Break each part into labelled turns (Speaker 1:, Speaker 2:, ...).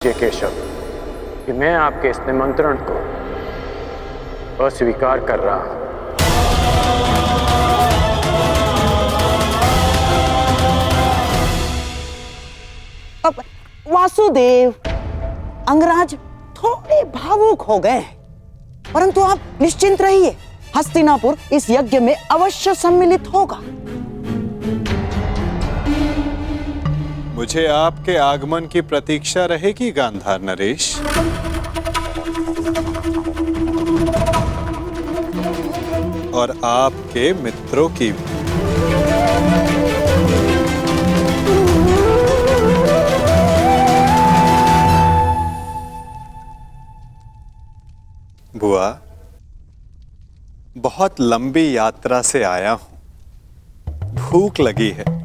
Speaker 1: केशव कि मैं आपके इस निमंत्रण को अस्वीकार कर रहा हूं।
Speaker 2: अब वासुदेव, अंगराज थोड़े भावुक हो गए, परंतु आप निश्चिंत रहिए, हस्तिनापुर इस यज्ञ में अवश्य सम्मिलित होगा।
Speaker 3: मुझे आपके आगमन की प्रतीक्षा रहेगी गांधार नरेश। और आपके मित्रों की भी। बुआ, बहुत लंबी यात्रा से आया हूं, भूख लगी है।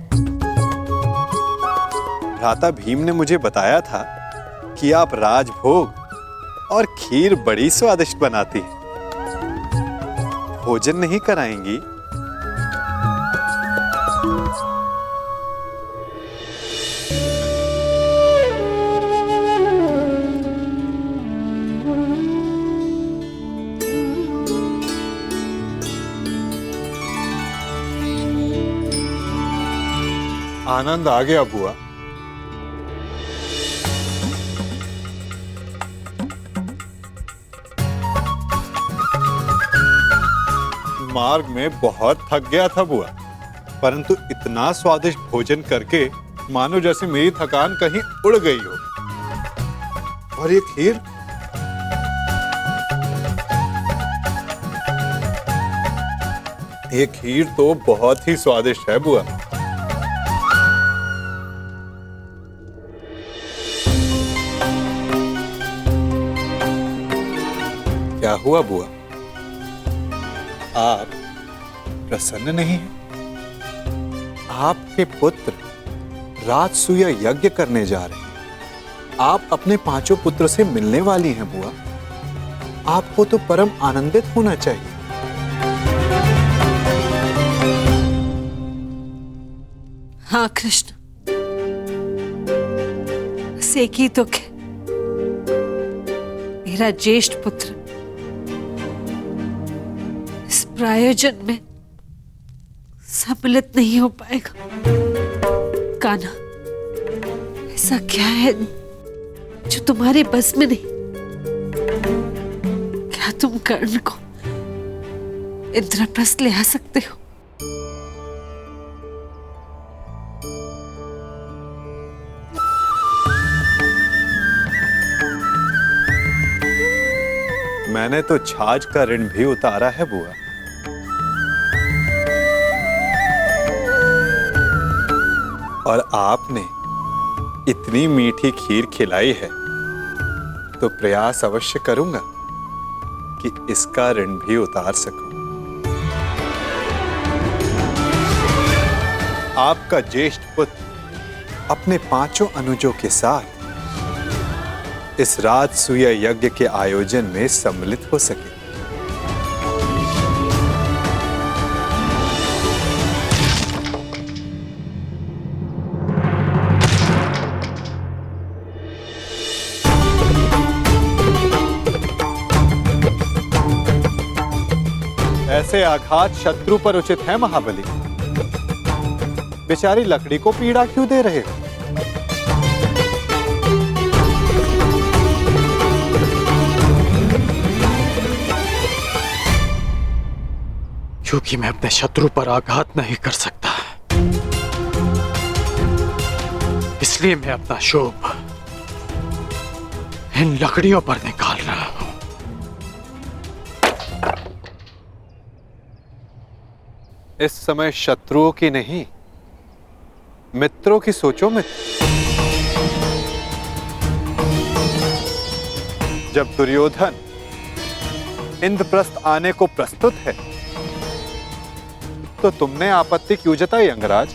Speaker 3: भ्राता भीम ने मुझे बताया था कि आप राजभोग और खीर बड़ी स्वादिष्ट बनाती हैं। भोजन नहीं कराएंगी? आनंद आ गया बुआ। मार्ग में बहुत थक गया था बुआ, परंतु इतना स्वादिष्ट भोजन करके मानो जैसे मेरी थकान कहीं उड़ गई हो। और ये खीर, ये खीर तो बहुत ही स्वादिष्ट है बुआ। क्या हुआ बुआ? आप प्रसन्न नहीं हैं? आपके पुत्र राजसूय यज्ञ करने जा रहे हैं। आप अपने पांचों पुत्र से मिलने वाली हैं बुआ। आपको तो परम आनंदित होना चाहिए।
Speaker 4: हाँ कृष्ण, बस एक ही दुख है, मेरा ज्येष्ठ पुत्र प्रायोजन में सम्मिलित नहीं हो पाएगा। कान्हा, ऐसा क्या है जो तुम्हारे बस में नहीं? क्या तुम कर्ण को इंद्रप्रस्थ ले आ सकते हो?
Speaker 3: मैंने तो छाछ का ऋण भी उतारा है बुआ। और आपने इतनी मीठी खीर खिलाई है तो प्रयास अवश्य करूंगा कि इसका ऋण भी उतार सकूं। आपका ज्येष्ठ पुत्र अपने पांचों अनुजों के साथ इस राजसूय यज्ञ के आयोजन में सम्मिलित हो सके। ऐसे आघात शत्रु पर उचित है महाबली? बेचारी लकड़ी को पीड़ा क्यों दे रहे हो?
Speaker 1: क्योंकि मैं अपने शत्रु पर आघात नहीं कर सकता, इसलिए मैं अपना शोभ इन लकड़ियों पर निकाल रहा हूं।
Speaker 3: इस समय शत्रुओं की नहीं, मित्रों की सोचो मित्र। जब दुर्योधन इंद्रप्रस्थ आने को प्रस्तुत है तो तुमने आपत्ति क्यों जताई अंगराज?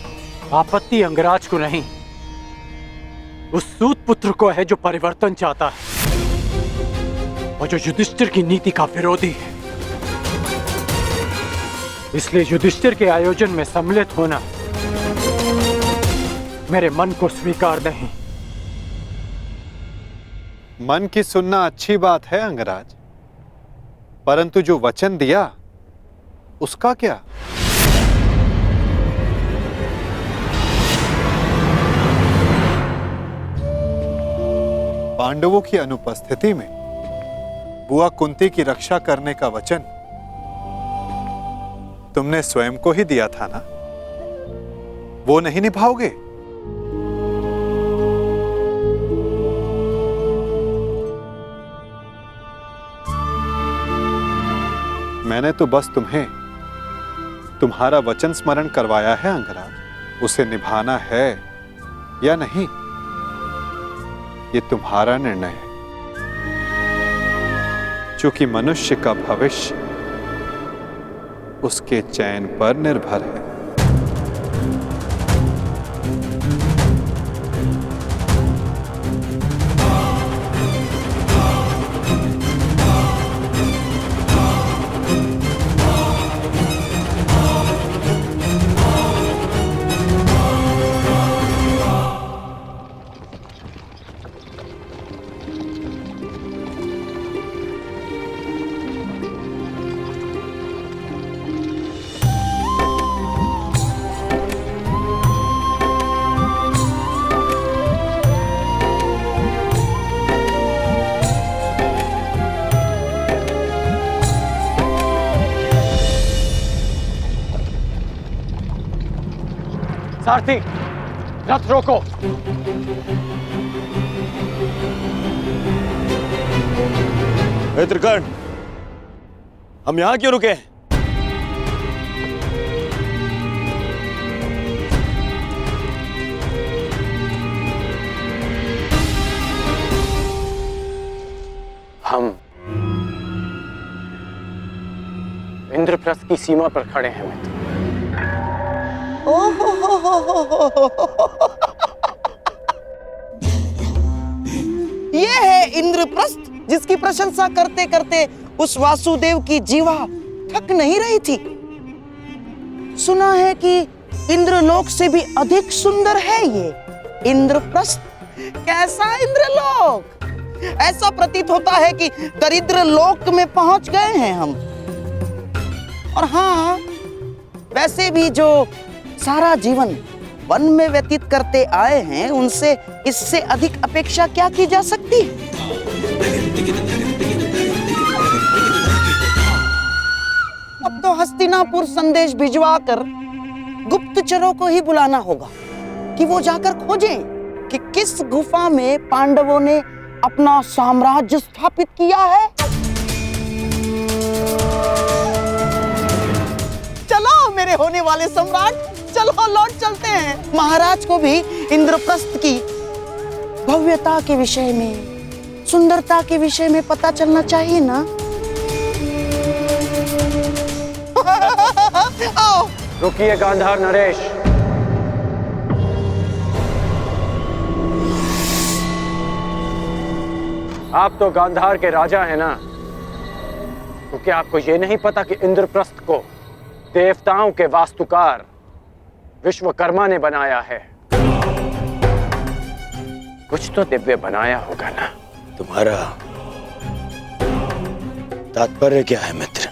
Speaker 5: आपत्ति अंगराज को नहीं, उस सूत पुत्र को है जो परिवर्तन चाहता है और जो युधिष्ठिर की नीति का विरोधी है। इसलिए युधिष्ठिर के आयोजन में सम्मिलित होना मेरे मन को स्वीकार नहीं।
Speaker 3: मन की सुनना अच्छी बात है अंगराज, परंतु जो वचन दिया उसका क्या? पांडवों की अनुपस्थिति में बुआ कुंती की रक्षा करने का वचन तुमने स्वयं को ही दिया था ना, वो नहीं निभाओगे? मैंने तो बस तुम्हें तुम्हारा वचन स्मरण करवाया है अंगराज, उसे निभाना है या नहीं ये तुम्हारा निर्णय है, क्योंकि मनुष्य का भविष्य उसके चयन पर निर्भर है।
Speaker 5: सारथी, रथ रोको।
Speaker 6: त्रिकर्ण, हम यहां क्यों रुके?
Speaker 1: हम इंद्रप्रस्थ की सीमा पर खड़े हैं मित्र।
Speaker 2: ये है इंद्रप्रस्थ जिसकी प्रशंसा करते करते उस वासुदेव की जीवा थक नहीं रही थी। सुना है कि इंद्रलोक से भी अधिक सुंदर है ये इंद्रप्रस्थ। कैसा इंद्रलोक! ऐसा प्रतीत होता है कि दरिद्र लोक में पहुंच गए हैं हम। और हाँ, वैसे भी जो सारा जीवन वन में व्यतीत करते आए हैं, उनसे इससे अधिक अपेक्षा क्या की जा सकती? अब तो हस्तिनापुर संदेश भिजवाकर गुप्तचरों को ही बुलाना होगा कि वो जाकर खोजें कि किस गुफा में पांडवों ने अपना साम्राज्य स्थापित किया है। चलो मेरे होने वाले सम्राट, चलो लौट चलते हैं। महाराज को भी इंद्रप्रस्थ की भव्यता के विषय में, सुंदरता के विषय में पता चलना चाहिए ना। आओ।
Speaker 1: रुकिए गांधार नरेश। आप तो गांधार के राजा हैं ना, तो क्या आपको यह नहीं पता कि इंद्रप्रस्थ को देवताओं के वास्तुकार विश्वकर्मा ने बनाया है? कुछ तो दिव्य बनाया होगा ना।
Speaker 6: तुम्हारा तात्पर्य क्या है मित्र?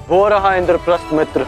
Speaker 1: वो रहा इंद्रप्रस्थ मित्र।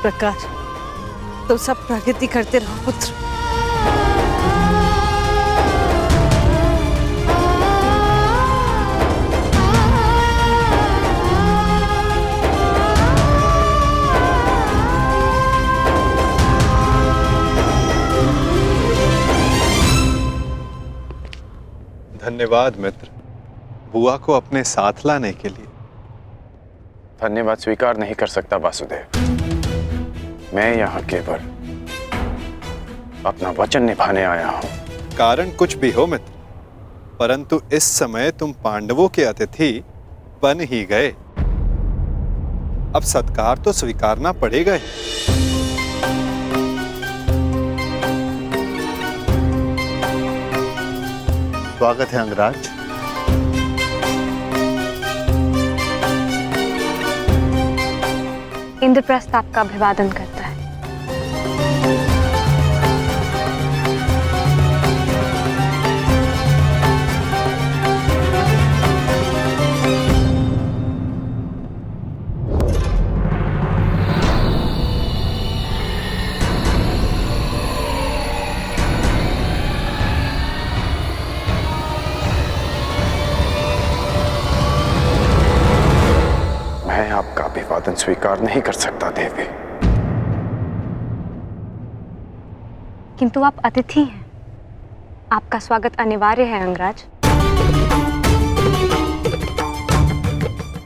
Speaker 4: प्रकार तो सब प्रगति करते रहो पुत्र।
Speaker 3: धन्यवाद मित्र, बुआ को अपने साथ लाने के लिए।
Speaker 1: धन्यवाद स्वीकार नहीं कर सकता वासुदेव। मैं यहाँ केवल अपना वचन निभाने आया हूँ।
Speaker 3: कारण कुछ भी हो मित्र, परंतु इस समय तुम पांडवों के अतिथि बन ही गए। अब सत्कार तो स्वीकारना पड़ेगा ही।
Speaker 7: स्वागत है अंगराज।
Speaker 8: इंद्रप्रस्थ आपका अभिवादन करता है।
Speaker 1: मैं आपका अभिवादन स्वीकार नहीं कर सकता देवी।
Speaker 8: किंतु आप अतिथि हैं, आपका स्वागत अनिवार्य है अंगराज।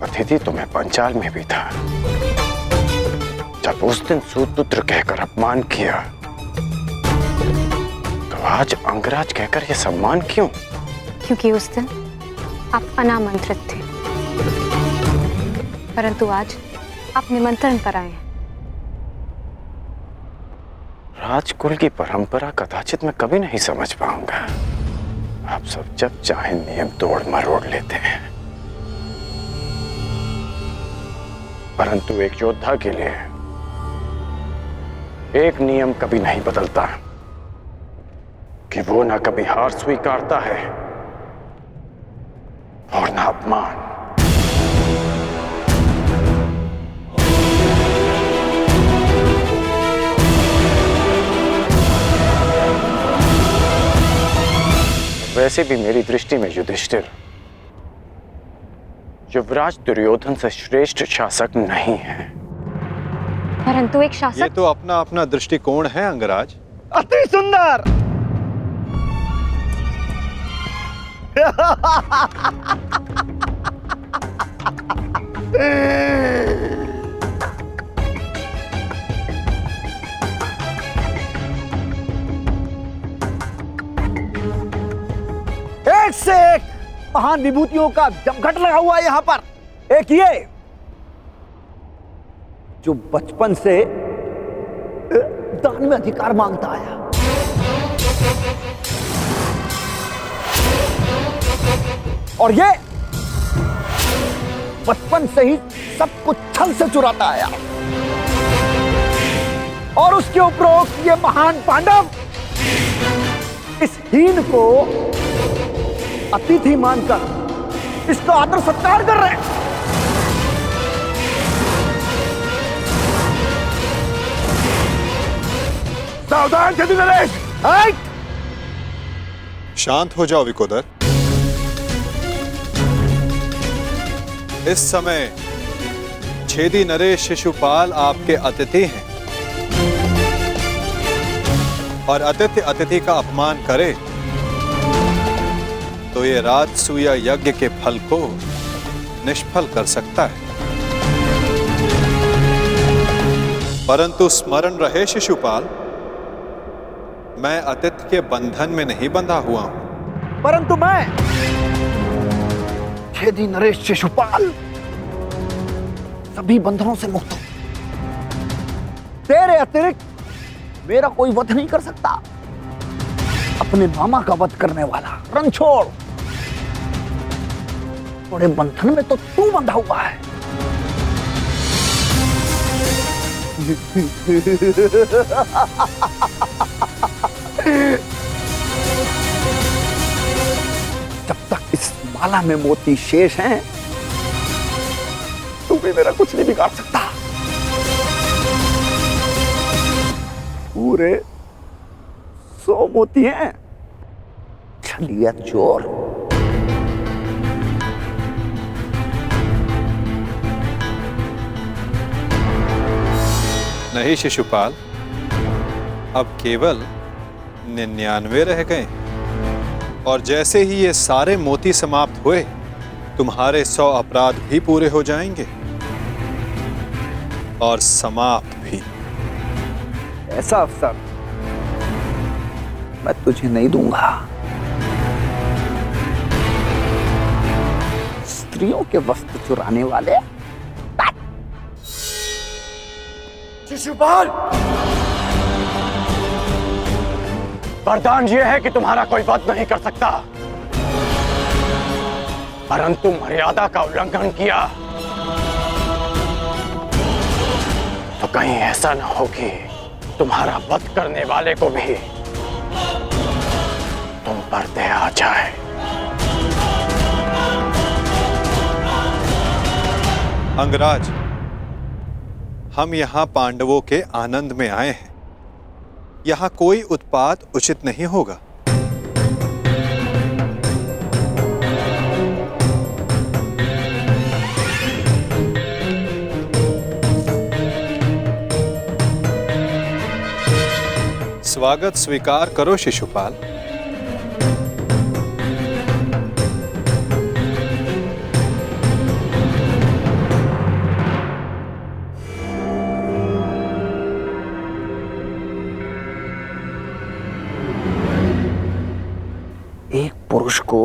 Speaker 1: अतिथि तो मैं पंचाल में भी था। जब उस दिन सूतपुत्र कहकर अपमान किया, तो आज अंगराज कहकर यह सम्मान क्यों?
Speaker 8: क्योंकि उस दिन आप अनामंत्रित थे, परंतु आज आप निमंत्रण पर आए हैं।
Speaker 1: राजकुल की परंपरा कदाचित मैं कभी नहीं समझ पाऊंगा। आप सब जब चाहे नियम तोड़ मरोड़ लेते हैं, परंतु एक योद्धा के लिए एक नियम कभी नहीं बदलता कि वो ना कभी हार स्वीकारता है और ना अपमान। वैसे भी मेरी दृष्टि में युधिष्ठिर युवराज दुर्योधन से श्रेष्ठ शासक नहीं है।
Speaker 8: परंतु एक
Speaker 3: ये
Speaker 8: शासक
Speaker 3: तो अपना अपना दृष्टिकोण है अंगराज।
Speaker 7: अति सुंदर। एक से एक महान विभूतियों का जमघट लगा हुआ है यहां पर। एक ये जो बचपन से दान में अधिकार मांगता आया, और ये बचपन से ही सब कुछ छल से चुराता आया, और उसके उपरोक्त ये महान पांडव इस हीन को अतिथि मानकर इसका आदर सत्कार कर रहे हैं। सावधान यदि नरेश।
Speaker 3: शांत हो जाओ विकोदर। इस समय छेदी नरेश शिशुपाल आपके अतिथि हैं, और अतिथि अतिथि का अपमान करे तो ये राजसूय यज्ञ के फल को निष्फल कर सकता है। परंतु स्मरण रहे शिशुपाल, मैं अतिथि के बंधन में नहीं बंधा हुआ हूं।
Speaker 7: परंतु मैं छेदी नरेश शिशुपाल सभी बंधनों से मुक्त हूं। तेरे अतिरिक्त मेरा कोई वध नहीं कर सकता। अपने मामा का वध करने वाला रणछोड़, थोड़े बंधन में तो तू बंधा हुआ है। जब तक इस माला में मोती शेष हैं, तू भी मेरा कुछ नहीं बिगाड़ सकता। पूरे 100 मोती हैं। छलिया चोर।
Speaker 3: नहीं शिशुपाल, अब केवल 99 रह गए और जैसे ही ये सारे मोती समाप्त हुए तुम्हारे 100 अपराध भी पूरे हो जाएंगे और समाप्त भी।
Speaker 7: ऐसा अवसर मैं तुझे नहीं दूंगा। स्त्रियों के वस्त्र चुराने वाले।
Speaker 1: शिशुपाल, वरदान यह है कि तुम्हारा कोई वध नहीं कर सकता, परंतु मर्यादा का उल्लंघन किया तो कहीं ऐसा न हो कि तुम्हारा वध करने वाले को भी तुम पर दया आ जाए।
Speaker 3: अंगराज, हम यहाँ पांडवों के आनंद में आए हैं। यहाँ कोई उत्पात उचित नहीं होगा। स्वागत स्वीकार करो शिशुपाल।
Speaker 7: एक पुरुष को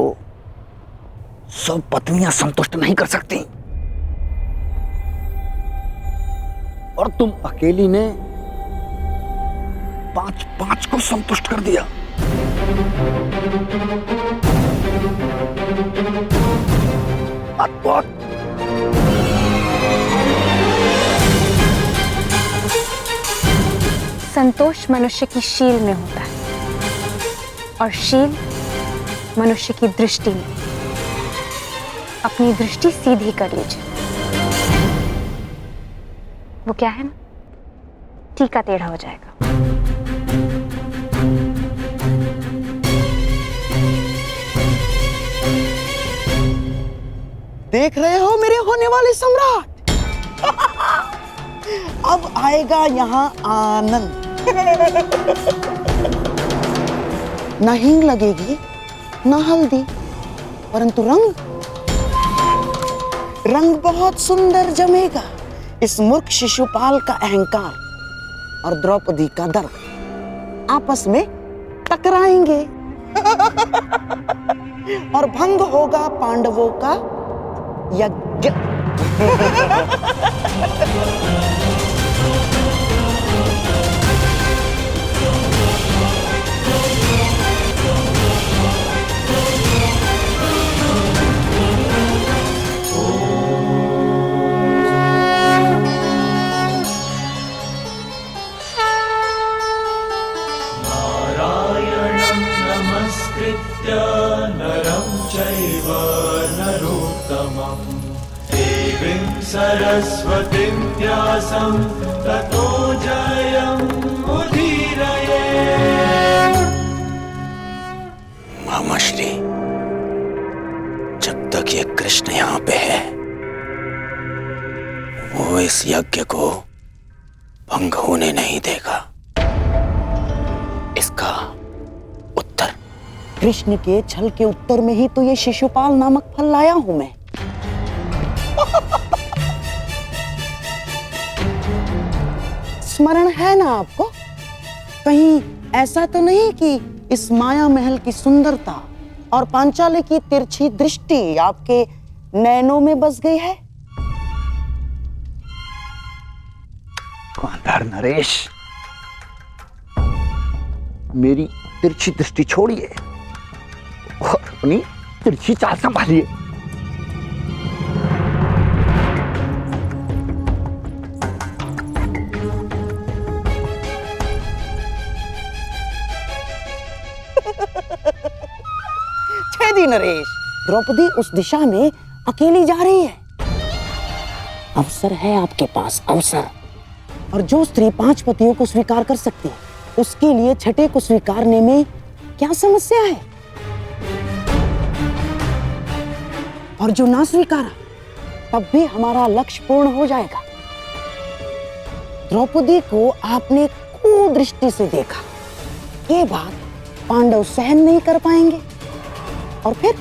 Speaker 7: 100 पत्नियां संतुष्ट नहीं कर सकती और तुम अकेली ने 5 को संतुष्ट कर दिया। अद्भुत।
Speaker 8: संतोष मनुष्य की शील में होता है और शील मनुष्य की दृष्टि में। अपनी दृष्टि सीधी कर लीजिए। वो क्या है ना, टीका टेढ़ा हो जाएगा।
Speaker 2: देख रहे हो मेरे होने वाले सम्राट? अब आएगा यहाँ आनंद। न हींग लगेगी न हल्दी, परंतु रंग बहुत सुंदर जमेगा। इस मूर्ख शिशुपाल का अहंकार और द्रौपदी का दर्प आपस में टकराएंगे और भंग होगा पांडवों का यज्ञ।
Speaker 9: सरस्वतीं व्यासं ततो जयमुदीरये।
Speaker 6: मामाश्री, जब तक ये कृष्ण यहाँ पे है वो इस यज्ञ को भंग होने नहीं देगा। इसका उत्तर
Speaker 2: कृष्ण के छल के उत्तर में ही तो ये शिशुपाल नामक फल लाया हूं मैं। स्मरण है ना आपको? कहीं ऐसा तो नहीं कि इस माया महल की सुंदरता और पांचाली की तिरछी दृष्टि आपके नैनों में बस गई है?
Speaker 7: गांधार नरेश, मेरी तिरछी दृष्टि छोड़िए और अपनी तिरछी चाल संभालिए।
Speaker 2: छेदी नरेश, द्रौपदी उस दिशा में अकेली जा रही है। अवसर है आपके पास, अवसर। और जो स्त्री 5 पतियों को स्वीकार कर सकती है उसके लिए छठे को स्वीकारने में क्या समस्या है? और जो ना स्वीकारा तब भी हमारा लक्ष्य पूर्ण हो जाएगा। द्रौपदी को आपने कुदृष्टि से देखा, ये बात पांडव सहन नहीं कर पाएंगे और फिर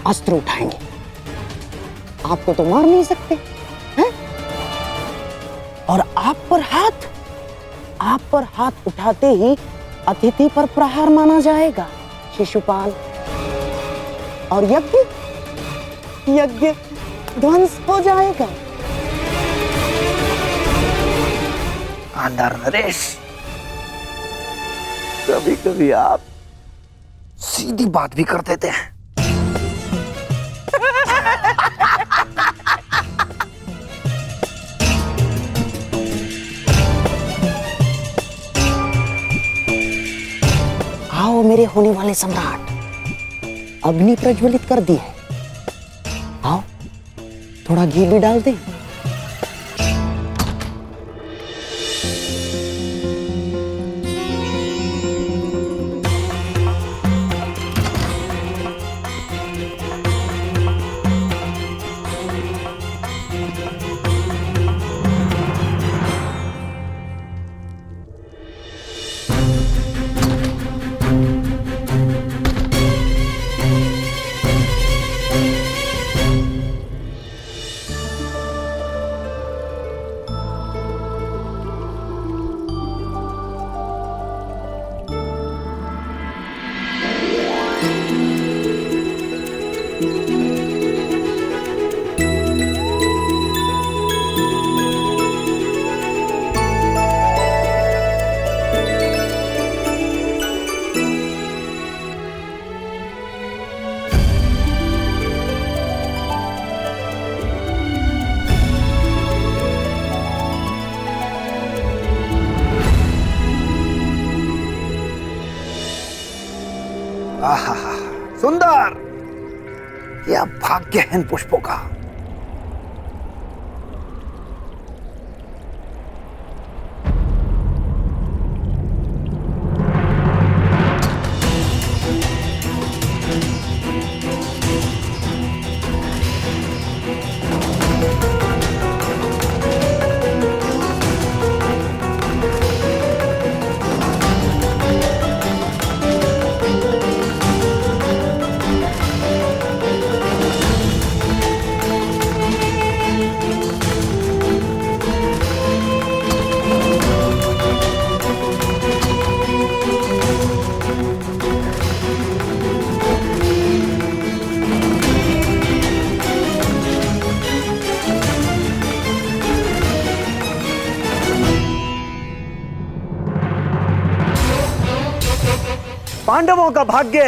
Speaker 2: अस्त्र उठाएंगे। आपको तो मार नहीं सकते हैं? और आप पर हाथ उठाते ही अतिथि पर प्रहार माना जाएगा शिशुपाल, और यज्ञ ध्वंस हो जाएगा।
Speaker 7: गांधार नरेश, कभी कभी आप सीधी बात भी कर देते हैं।
Speaker 2: आओ मेरे होने वाले सम्राट, अग्नि प्रज्वलित कर दी है। आओ थोड़ा घी भी डाल दें।
Speaker 7: आहा, सुंदर, यह भाग्य है इन पुष्पों का। पांडवों का भाग्य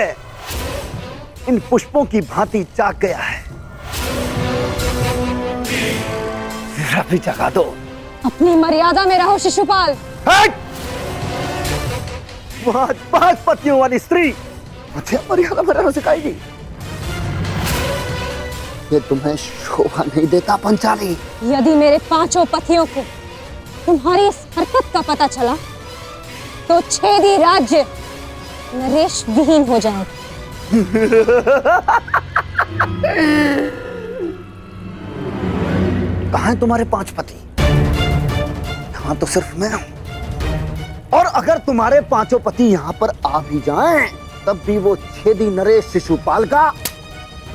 Speaker 7: इन पुष्पों की भांति जाग गया है। जरा भी जगा दो।
Speaker 8: अपनी मर्यादा में रहो शिशुपाल।
Speaker 7: हट! वहां 5 पतियों वाली स्त्री मुझे मर्यादा में रहना सिखाएगी। ये तुम्हें शोभा नहीं देता पंचाली।
Speaker 8: यदि मेरे 5 पतियों को तुम्हारी इस हरकत का पता चला तो छेदी राज्य नरेश विहीन हो जाएगा।
Speaker 7: कहाँ हैं तुम्हारे 5 पति? यहाँ तो सिर्फ मैं हूं। और अगर तुम्हारे 5 पति यहाँ पर आ भी जाएं, तब भी वो छेदी नरेश शिशुपाल का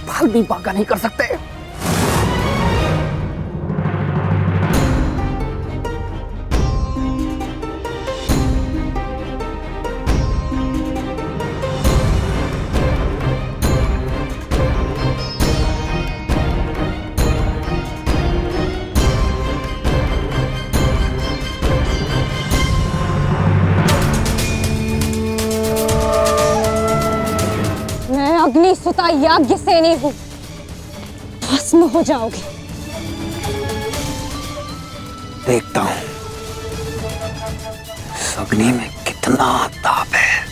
Speaker 7: बाल भी बांका नहीं कर सकते।
Speaker 8: अग्निसुता याज्ञ सेनी हूं, भस्म हो जाओगे।
Speaker 7: देखता हूं इस अग्नि में कितना ताप है।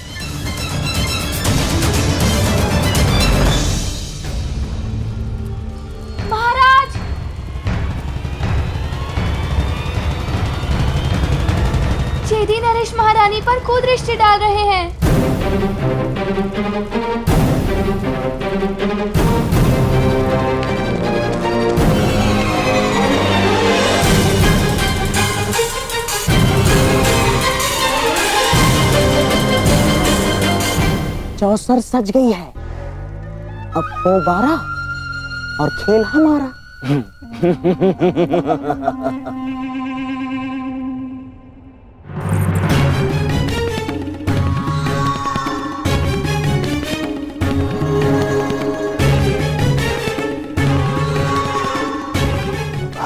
Speaker 8: महाराज,
Speaker 10: छेदी नरेश महाराज रानी पर कुदृष्टि डाल रहे हैं।
Speaker 2: चौसर सज गई है, अब वो 12 और खेल हमारा।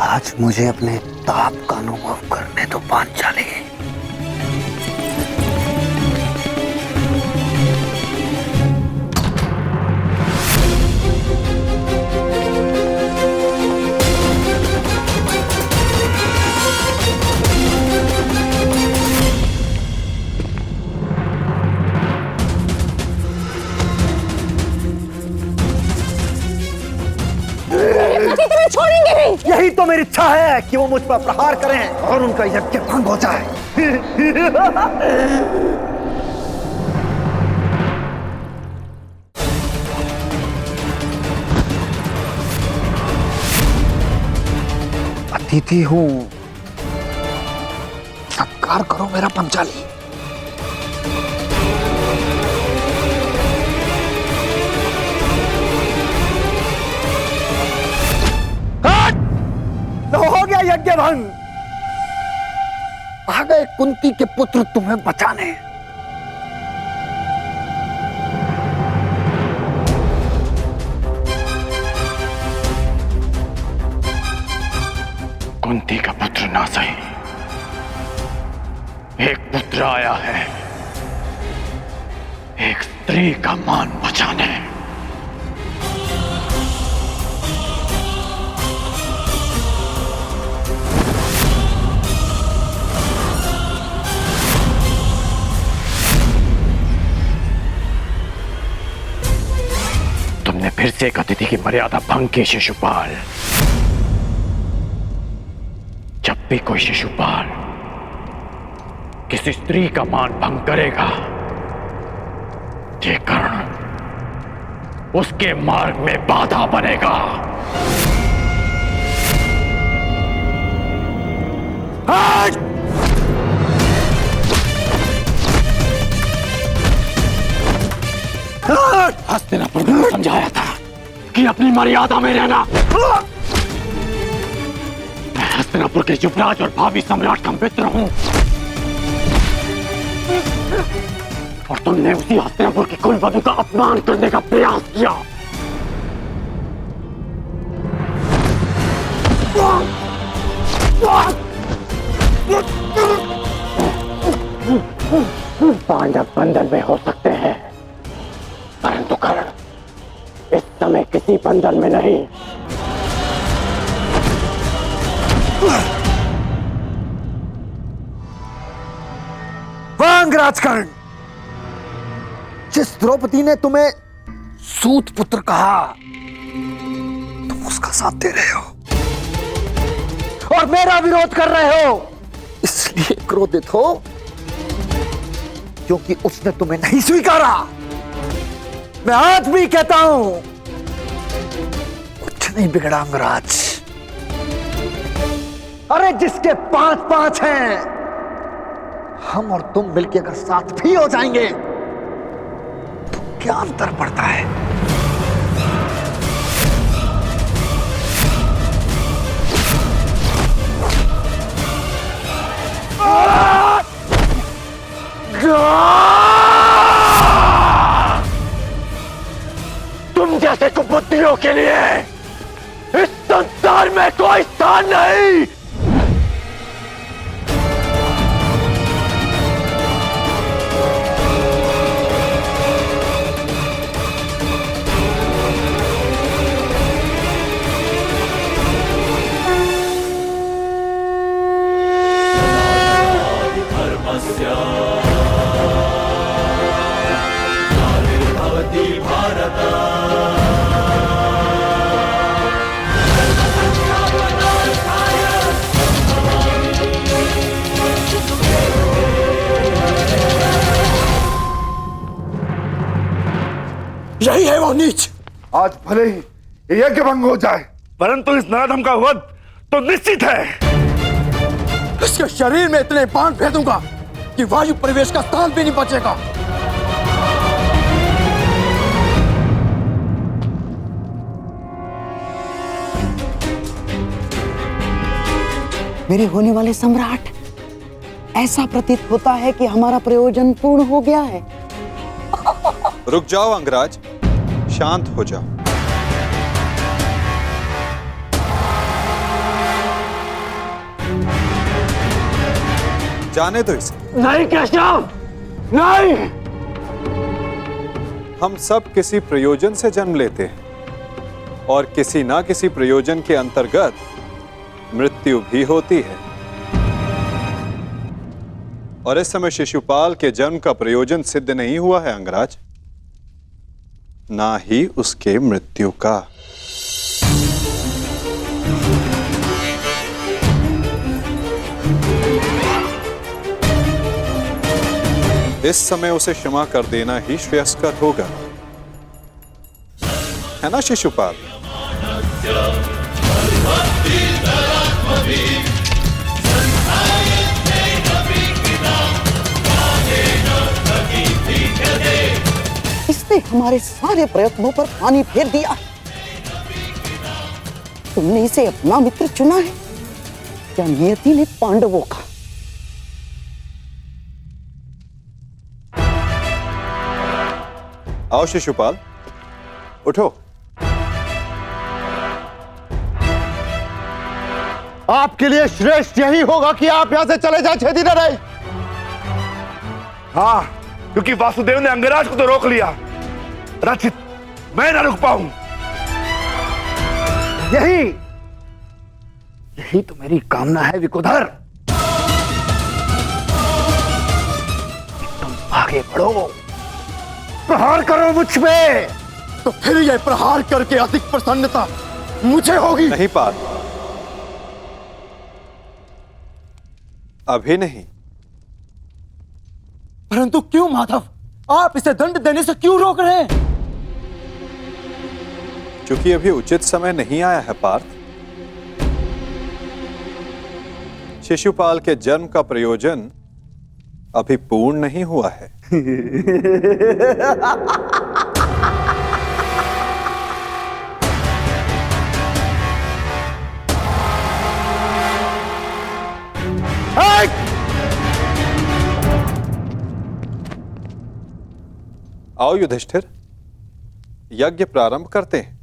Speaker 7: आज मुझे अपने ताप का अनुभव करने दो पांचाली।
Speaker 2: छोड़ेंगे नहीं।
Speaker 7: यही तो मेरी इच्छा है कि वो मुझ पर प्रहार करें और उनका यज्ञ भंग हो जाए। अतिथि हूं, सत्कार करो मेरा पंचाली। तो हो गया यज्ञ भंग। आ गए कुंती के पुत्र तुम्हें बचाने।
Speaker 1: कुंती का पुत्र ना सही, एक पुत्र आया है, एक स्त्री का मान बचाने। तुमने फिर से एक अतिथि की मर्यादा भंग की शिशुपाल। जब भी कोई शिशुपाल किसी स्त्री का मान भंग करेगा, ये कर्ण उसके मार्ग में बाधा बनेगा। आज हस्तिनापुर में समझाया था कि अपनी मर्यादा में रहना। मैं हस्तिनापुर के युवराज और भावी सम्राट का मित्र हूं, और तुमने उसी हस्तिनापुर की कुलवधू का अपमान करने का प्रयास किया। पांडव बंधन में हो सकते हैं, परंतु कर्ण इस समय किसी बंधन में नहीं।
Speaker 7: वांग राजकर्ण, जिस द्रौपदी ने तुम्हें सूत पुत्र कहा, तुम उसका साथ दे रहे हो और मेरा विरोध कर रहे हो। इसलिए क्रोधित हो क्योंकि उसने तुम्हें नहीं स्वीकारा। मैं आज भी कहता हूं, कुछ नहीं बिगड़ा अंगराज। अरे जिसके 5-5 हैं, हम और तुम मिलके अगर साथ भी हो जाएंगे तो क्या अंतर पड़ता है?
Speaker 1: तुम जैसे कुबुद्धियों के लिए इस संसार में कोई स्थान नहीं।
Speaker 9: धर्मस्य भवति भारत। धर्म संस्थापनार्थाय
Speaker 3: यही है वो नीच।
Speaker 11: आज भले ही यज्ञ भंग हो जाए, परंतु इस नराधम का वध तो निश्चित है।
Speaker 3: इसके शरीर में इतने बाण फेंकूंगा कि वायु परिवेश का स्थान भी नहीं बचेगा।
Speaker 2: मेरे होने वाले सम्राट, ऐसा प्रतीत होता है कि हमारा प्रयोजन पूर्ण हो गया है।
Speaker 3: रुक जाओ अंगराज, शांत हो जाओ। जाने दो इसे।
Speaker 1: नहीं केशव, नहीं।
Speaker 3: हम सब किसी प्रयोजन से जन्म लेते हैं और किसी ना किसी प्रयोजन के अंतर्गत मृत्यु भी होती है। और इस समय शिशुपाल के जन्म का प्रयोजन सिद्ध नहीं हुआ है अंगराज, ना ही उसके मृत्यु का। इस समय उसे क्षमा कर देना ही श्रेयस्कर होगा, है ना शिशुपाल?
Speaker 2: इसने हमारे सारे प्रयत्नों पर पानी फेर दिया। तुमने इसे अपना मित्र चुना है या नियति ने पांडवों का?
Speaker 3: आओ शिशुपाल, उठो।
Speaker 11: आपके लिए श्रेष्ठ यही होगा कि आप यहां से चले जाए, छेदी न रहे। हाँ, क्योंकि वासुदेव ने अंगराज को तो रोक लिया, रचित मैं ना रुक पाऊं। यही तो मेरी कामना है विकुधर। तुम आगे बढ़ो, प्रहार करो मुझ पे।
Speaker 3: तो फिर यह प्रहार करके अधिक प्रसन्नता मुझे होगी। नहीं पाल, अभी नहीं।
Speaker 5: परंतु क्यों माधव, आप इसे दंड देने से क्यों रोक रहे हैं?
Speaker 3: क्योंकि अभी उचित समय नहीं आया है पार्थ। शिशुपाल के जन्म का प्रयोजन अभी पूर्ण नहीं हुआ है। आओ युधिष्ठिर, यज्ञ प्रारंभ करते हैं।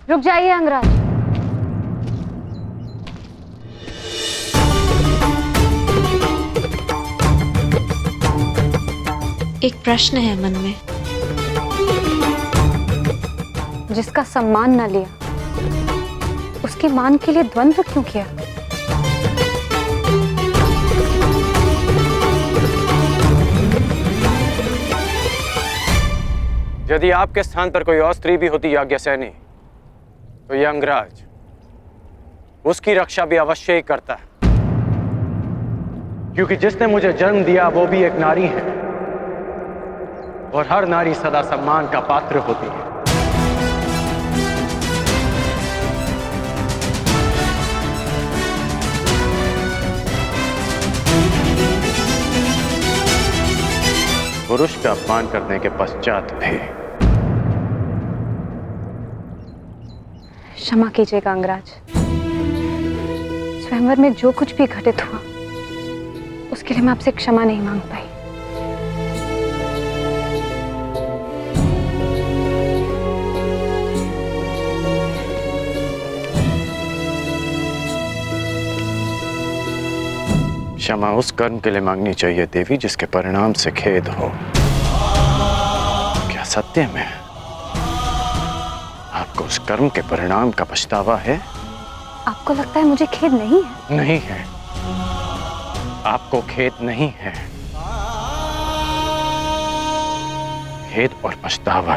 Speaker 8: रुक जाइए अंगराज।
Speaker 4: एक प्रश्न है मन में।
Speaker 8: जिसका सम्मान न लिया, उसके मान के लिए द्वंद्व क्यों किया?
Speaker 1: यदि आपके स्थान पर कोई और स्त्री भी होती याज्ञसेनी, तो यह अंगराज उसकी रक्षा भी अवश्य ही करता है, क्योंकि जिसने मुझे जन्म दिया वो भी एक नारी है और हर नारी सदा सम्मान का पात्र होती है। पुरुष का अपमान करने के पश्चात भी।
Speaker 8: क्षमा कीजिएगा अंगराज, स्वयंवर में जो कुछ भी घटित हुआ उसके लिए मैं आपसे क्षमा नहीं मांग पाई।
Speaker 1: क्षमा उस कर्म के लिए मांगनी चाहिए देवी जिसके परिणाम से खेद हो। क्या सत्य में आपको उस कर्म के परिणाम का पछतावा है?
Speaker 8: आपको लगता है मुझे खेद नहीं है?
Speaker 1: नहीं है, आपको खेद नहीं है। खेद और पछतावा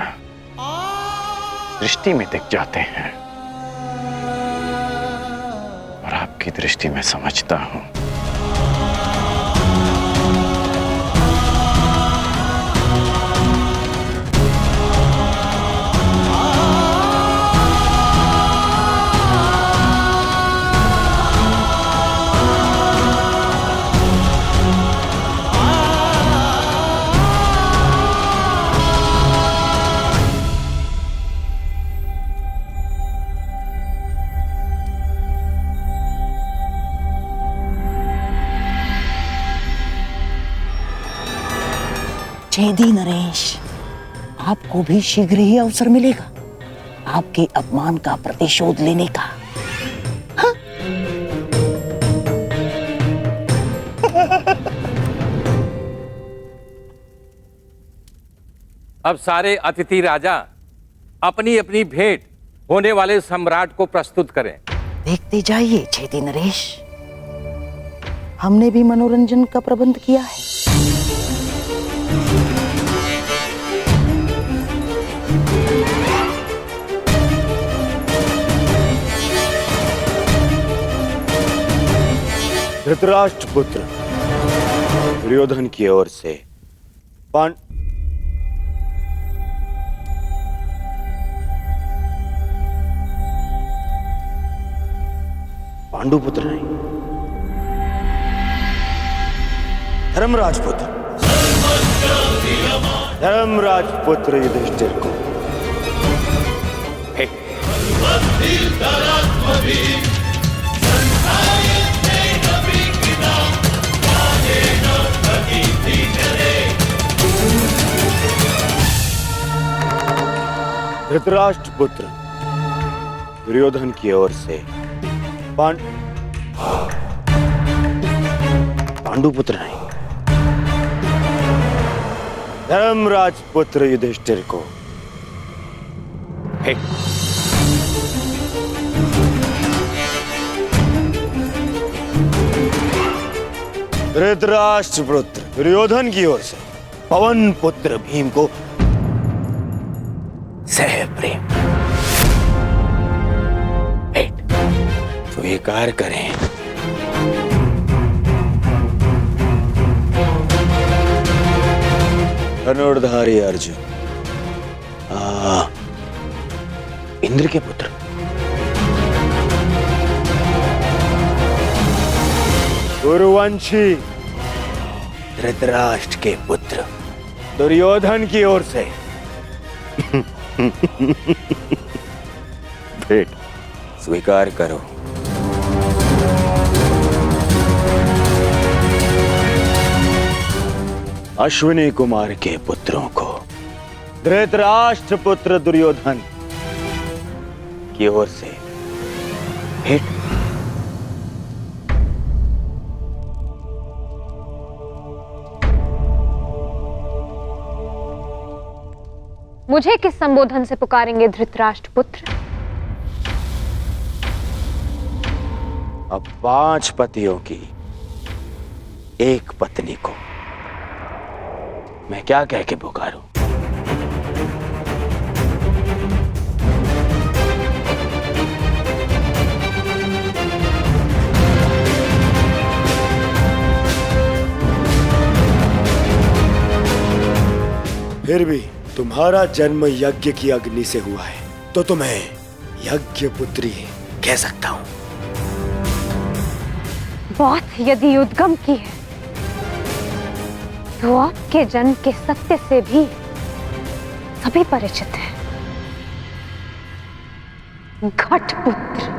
Speaker 1: दृष्टि में दिख जाते हैं, और आपकी दृष्टि में समझता हूं।
Speaker 2: छेदी नरेश, आपको भी शीघ्र ही अवसर मिलेगा आपके अपमान का प्रतिशोध लेने का। हाँ?
Speaker 12: अब सारे अतिथि राजा अपनी अपनी भेंट होने वाले सम्राट को प्रस्तुत करें।
Speaker 2: देखते जाइए छेदी नरेश, हमने भी मनोरंजन का प्रबंध किया है।
Speaker 6: धृतराष्ट्र पुत्र दुर्योधन की ओर से पांडुपुत्र नहीं, धर्मराज पुत्र युधिष्ठिर को धृतराष्ट्र पुत्र दुर्योधन की ओर से पांडुपुत्र नहीं, धर्मराज पुत्र युधिष्ठिर को धृतराष्ट्र पुत्र दुर्योधन की ओर से पवन पुत्र भीम को सह प्रेम भेंट स्वीकार करें। धनुर्धारी अर्जुन, इंद्र के पुत्र, गुरुवंशी धृतराष्ट्र के पुत्र दुर्योधन की ओर से भेंट स्वीकार करो। अश्विनी कुमार के पुत्रों को धृतराष्ट्र पुत्र दुर्योधन की ओर से भेंट।
Speaker 8: मुझे किस संबोधन से पुकारेंगे धृतराष्ट्र पुत्र?
Speaker 6: अब 5 पतियों की एक पत्नी को मैं क्या कह के पुकारूं?
Speaker 13: फिर भी तुम्हारा जन्म यज्ञ की अग्नि से हुआ है, तो तुम्हें यज्ञ पुत्री कह सकता हूं।
Speaker 8: बात यदि उद्गम की है तो आपके जन्म के सत्य से भी सभी परिचित हैं। घटपुत्र।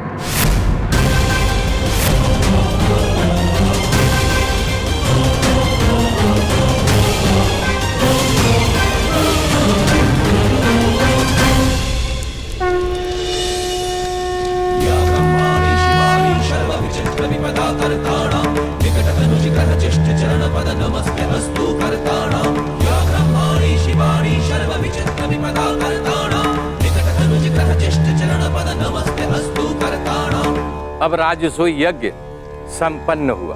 Speaker 12: अब राजसूय यज्ञ संपन्न हुआ।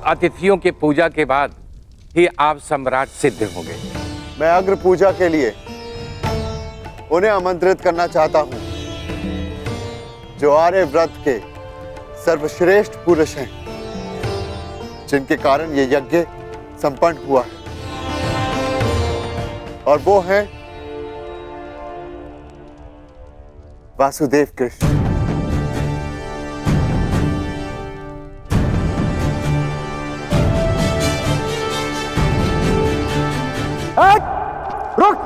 Speaker 12: अतिथियों के पूजा के बाद ही आप सम्राट सिद्ध होंगे।
Speaker 3: मैं अग्र पूजा के लिए उन्हें आमंत्रित करना चाहता हूं जो आर्य व्रत के सर्वश्रेष्ठ पुरुष हैं, जिनके कारण ये यज्ञ संपन्न हुआ है, और वो हैं वासुदेव कृष्ण।
Speaker 7: रुक!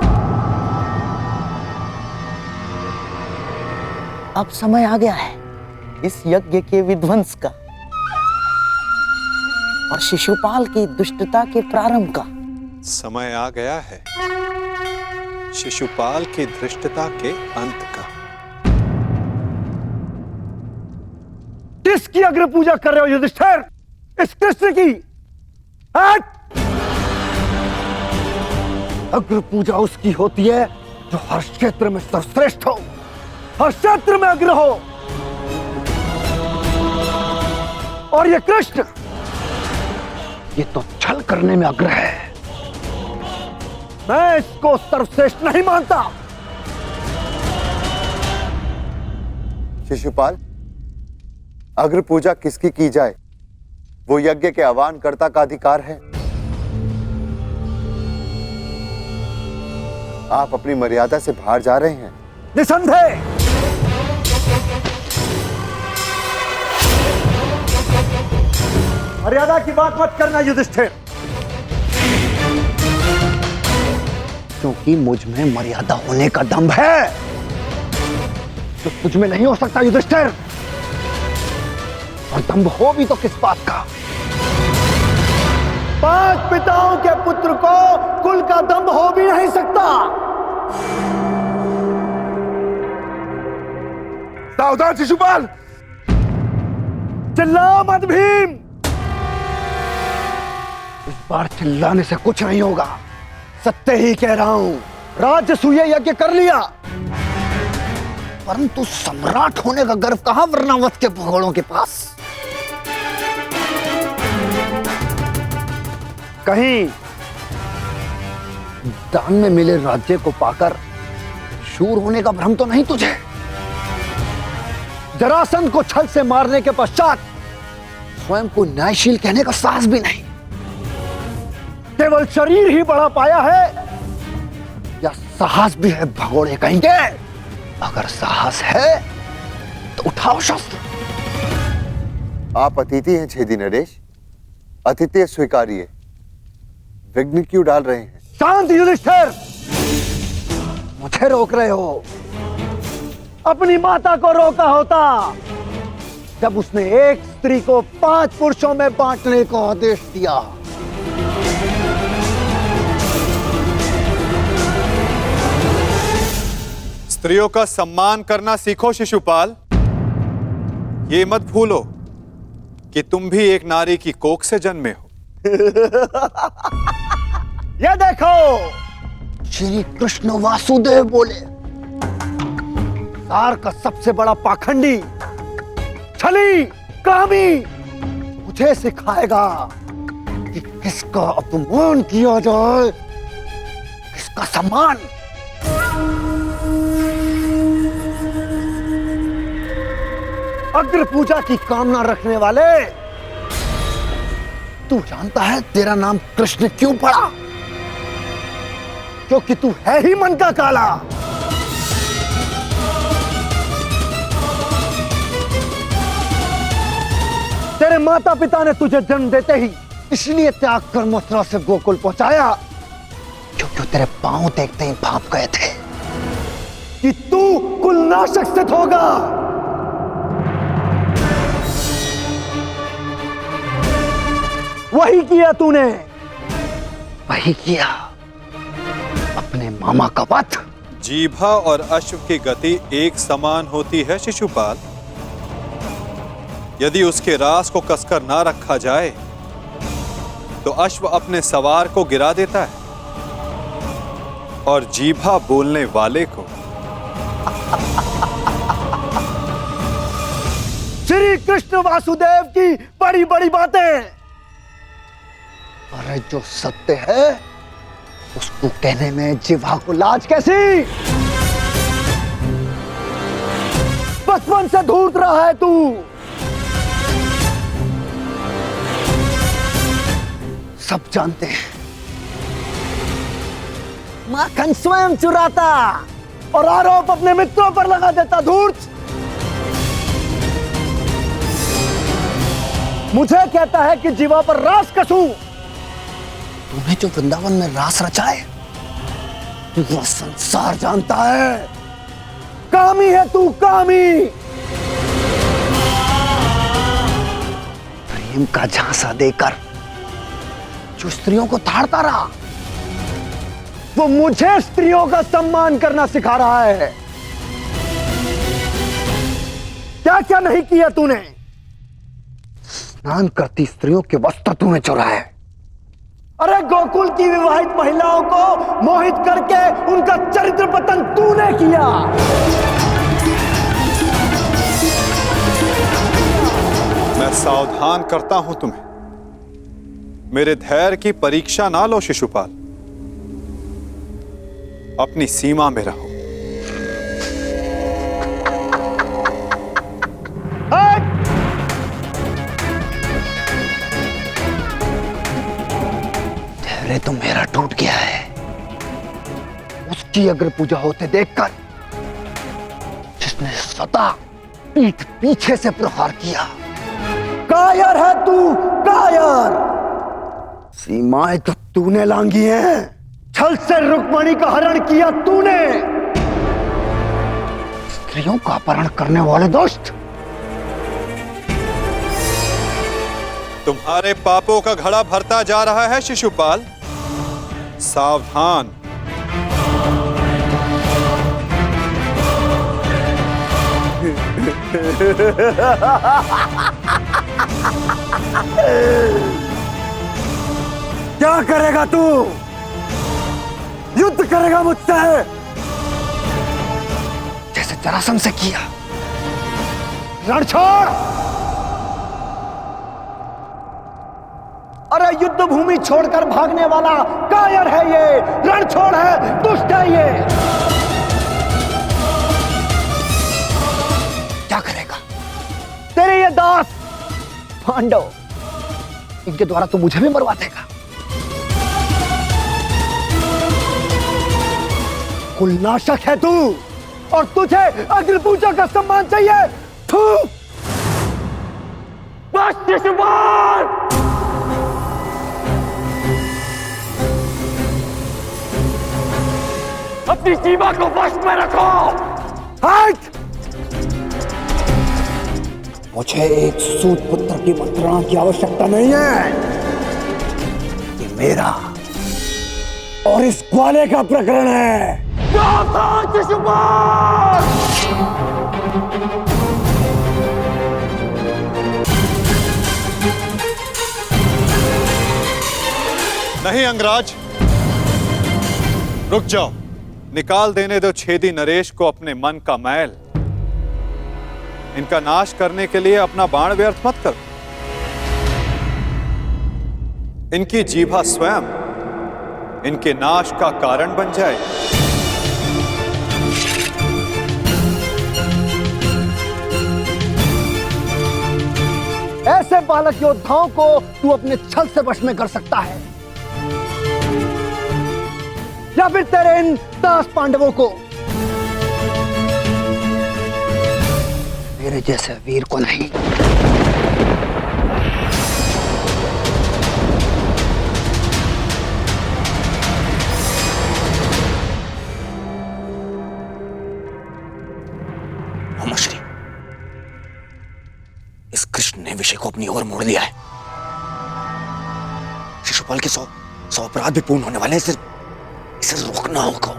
Speaker 7: अब समय आ गया है इस यज्ञ के विध्वंस का और शिशुपाल की दुष्टता के प्रारंभ का।
Speaker 3: समय आ गया है शिशुपाल की धृष्टता के अंत का।
Speaker 11: किसकी अग्र पूजा कर रहे हो युधिष्ठिर? इस कृष्ण की? अग्र पूजा उसकी होती है जो हर क्षेत्र में सर्वश्रेष्ठ हो, हर क्षेत्र में अग्र हो। और ये कृष्ण, ये तो छल करने में अग्र है। मैं इसको सर्वश्रेष्ठ नहीं मानता।
Speaker 3: शिशुपाल, अग्र पूजा किसकी की जाए, वो यज्ञ के आह्वानकर्ता का अधिकार है। आप अपनी मर्यादा से बाहर जा रहे हैं।
Speaker 11: निसंदेह। मर्यादा की बात मत करना युधिष्ठिर, क्योंकि मुझ में मर्यादा होने का दम्भ है तो तुझ में नहीं हो सकता युधिष्ठिर। और दम्भ हो भी तो किस बात का? 5 पिताओं के पुत्र को कुल का दम्भ हो भी नहीं सकता। सावधान शिशुपाल, चिल्ला मत भीम। इस बार चिल्लाने से कुछ नहीं होगा, सत्य ही कह रहा हूं। राजसूय यज्ञ कर लिया, परंतु सम्राट होने का गर्व कहां वर्णावत के भगोड़ों के पास। कहीं दान में मिले राज्य को पाकर शूर होने का भ्रम तो नहीं तुझे? जरासंध को छल से मारने के पश्चात स्वयं को न्यायशील कहने का साहस भी नहीं। केवल शरीर ही बड़ा पाया है या साहस भी है भगोड़े कहेंगे? अगर साहस है तो उठाओ शस्त्र।
Speaker 3: आप अतिथि हैं छेदी नरेश, अतिथि स्वीकारिए। विघ्न क्यों डाल रहे हैं?
Speaker 11: शांत युधिष्ठिर, मुझे रोक रहे हो। अपनी माता को रोका होता जब उसने एक स्त्री को 5 पुरुषों में बांटने को आदेश दिया।
Speaker 3: स्त्रियों का सम्मान करना सीखो शिशुपाल। ये मत भूलो कि तुम भी एक नारी की कोख से जन्मे हो।
Speaker 11: ये देखो, श्री कृष्ण वासुदेव बोले, सार का सबसे बड़ा पाखंडी, छली, कामी मुझे सिखाएगा कि किसका अपमान किया जाए, किसका सम्मान। अग्र पूजा की कामना रखने वाले, तू जानता है तेरा नाम कृष्ण क्यों पड़ा? क्योंकि तू है ही मन का काला। तेरे माता पिता ने तुझे जन्म देते ही इसलिए त्याग कर मथुरा से गोकुल पहुंचाया क्योंकि तेरे पांव देखते ही भाप गए थे कि तू कुलनाशक सिद्ध होगा। वही किया तूने, वही किया, अपने मामा का वध।
Speaker 3: जीभा और अश्व की गति एक समान होती है शिशुपाल। यदि उसके रास को कसकर ना रखा जाए तो अश्व अपने सवार को गिरा देता है और जीभा बोलने वाले को।
Speaker 11: श्री कृष्ण वासुदेव की बड़ी बड़ी बातें, अरे जो सत्य है उसको तू कहने में जिह्वा को लाज कैसी? बचपन से धूर्त रहा है तू। सब जानते हैं माखन स्वयं चुराता और आरोप अपने मित्रों पर लगा देता। धूर्त मुझे कहता है कि जीवा पर रास कसूं। तूने जो वृंदावन में रास रचा है वो संसार जानता है। कामी है तू, कामी। प्रेम का झांसा देकर जो स्त्रियों को ताड़ता रहा वो मुझे स्त्रियों का सम्मान करना सिखा रहा है। क्या क्या नहीं किया तूने? स्नान करती स्त्रियों के वस्त्र तूने चुराए। अरे गोकुल की विवाहित महिलाओं को मोहित करके उनका चरित्र पतन तूने किया।
Speaker 3: मैं सावधान करता हूं तुम्हें, मेरे धैर्य की परीक्षा ना लो शिशुपाल, अपनी सीमा में रहो। धैर्य तो मेरा टूट गया है। उसकी अग्र पूजा होते देखकर जिसने सदा पीठ पीछे से प्रहार किया। कायर है तू, कायर। सीमाएं तो तूने लांघी हैं। छल से रुक्मणी का हरण किया तूने। स्त्रियों का अपहरण करने वाले दुष्ट। तुम्हारे पापों का घड़ा भरता जा रहा है शिशुपाल, सावधान।
Speaker 11: क्या करेगा तू? युद्ध करेगा मुझसे जैसे जरासंध से किया? रण छोड़। अरे युद्ध भूमि छोड़कर भागने वाला कायर है ये, रण छोड़ है, दुष्ट है ये। क्या करेगा तेरे ये दास पांडव? इनके द्वारा तू मुझे भी मरवा देगा। कुलनाशक है तू और तुझे अग्नि पूजा का सम्मान चाहिए। थू। बस शिशुपाल। अपनी सीमा को वश में रखो। हट। मुझे एक सूत पुत्र की मंत्रणा की आवश्यकता नहीं है। ये मेरा और इस ग्वाले का प्रकरण है।
Speaker 3: नहीं अंगराज, रुक जाओ। निकाल देने दो छेदी नरेश को अपने मन का मैल। इनका नाश करने के लिए अपना बाण व्यर्थ मत करो। इनकी जीभा स्वयं इनके नाश का कारण बन जाए।
Speaker 11: ऐसे बालक योद्धाओं को तू अपने छल से वश में कर सकता है या फिर तेरे इन दास पांडवों को। मेरे जैसे वीर को नहीं।
Speaker 6: श्री, इस कृष्ण ने विषय को अपनी ओर मोड़ लिया है। शिशुपाल के 100 अपराध भी पूर्ण होने वाले हैं। इसे रोकना होगा।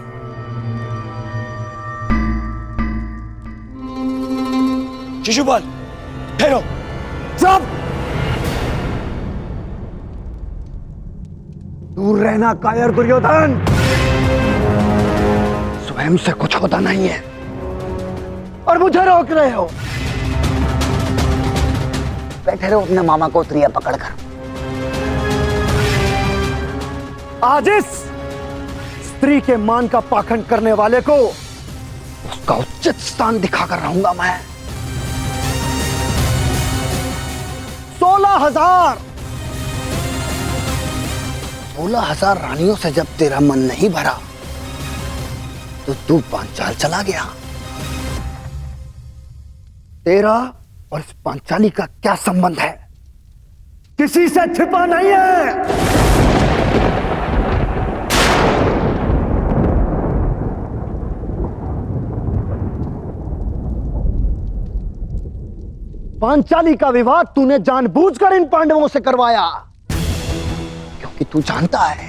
Speaker 6: शिशुपाल ठहरो।
Speaker 11: चुप। दूर रहना कायर दुर्योधन। स्वयं से कुछ होता नहीं है और मुझे रोक रहे हो। बैठे रहो अपने मामा को त्रिया पकड़कर। आज इस स्त्री के मान का पाखंड करने वाले को उसका उचित स्थान दिखाकर रहूंगा मैं। 16,000 रानियों से जब तेरा मन नहीं भरा तो तू पांचाल चला गया। तेरा और इस पांचाली का क्या संबंध है? किसी से छिपा नहीं है। पांचाली का विवाह तूने जानबूझकर इन पांडवों से करवाया, क्योंकि तू जानता है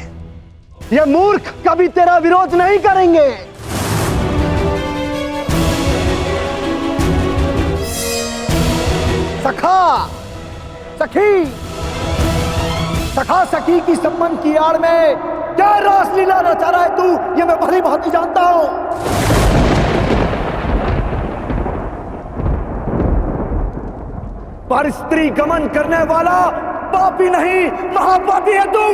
Speaker 11: ये मूर्ख कभी तेरा विरोध नहीं करेंगे। सखा सखी की संबंध की आड़ में क्या रासलीला रचा रहा है तू, ये मैं भली भांति जानता हूं। पर स्त्री गमन करने वाला पापी नहीं, महापापी है तू।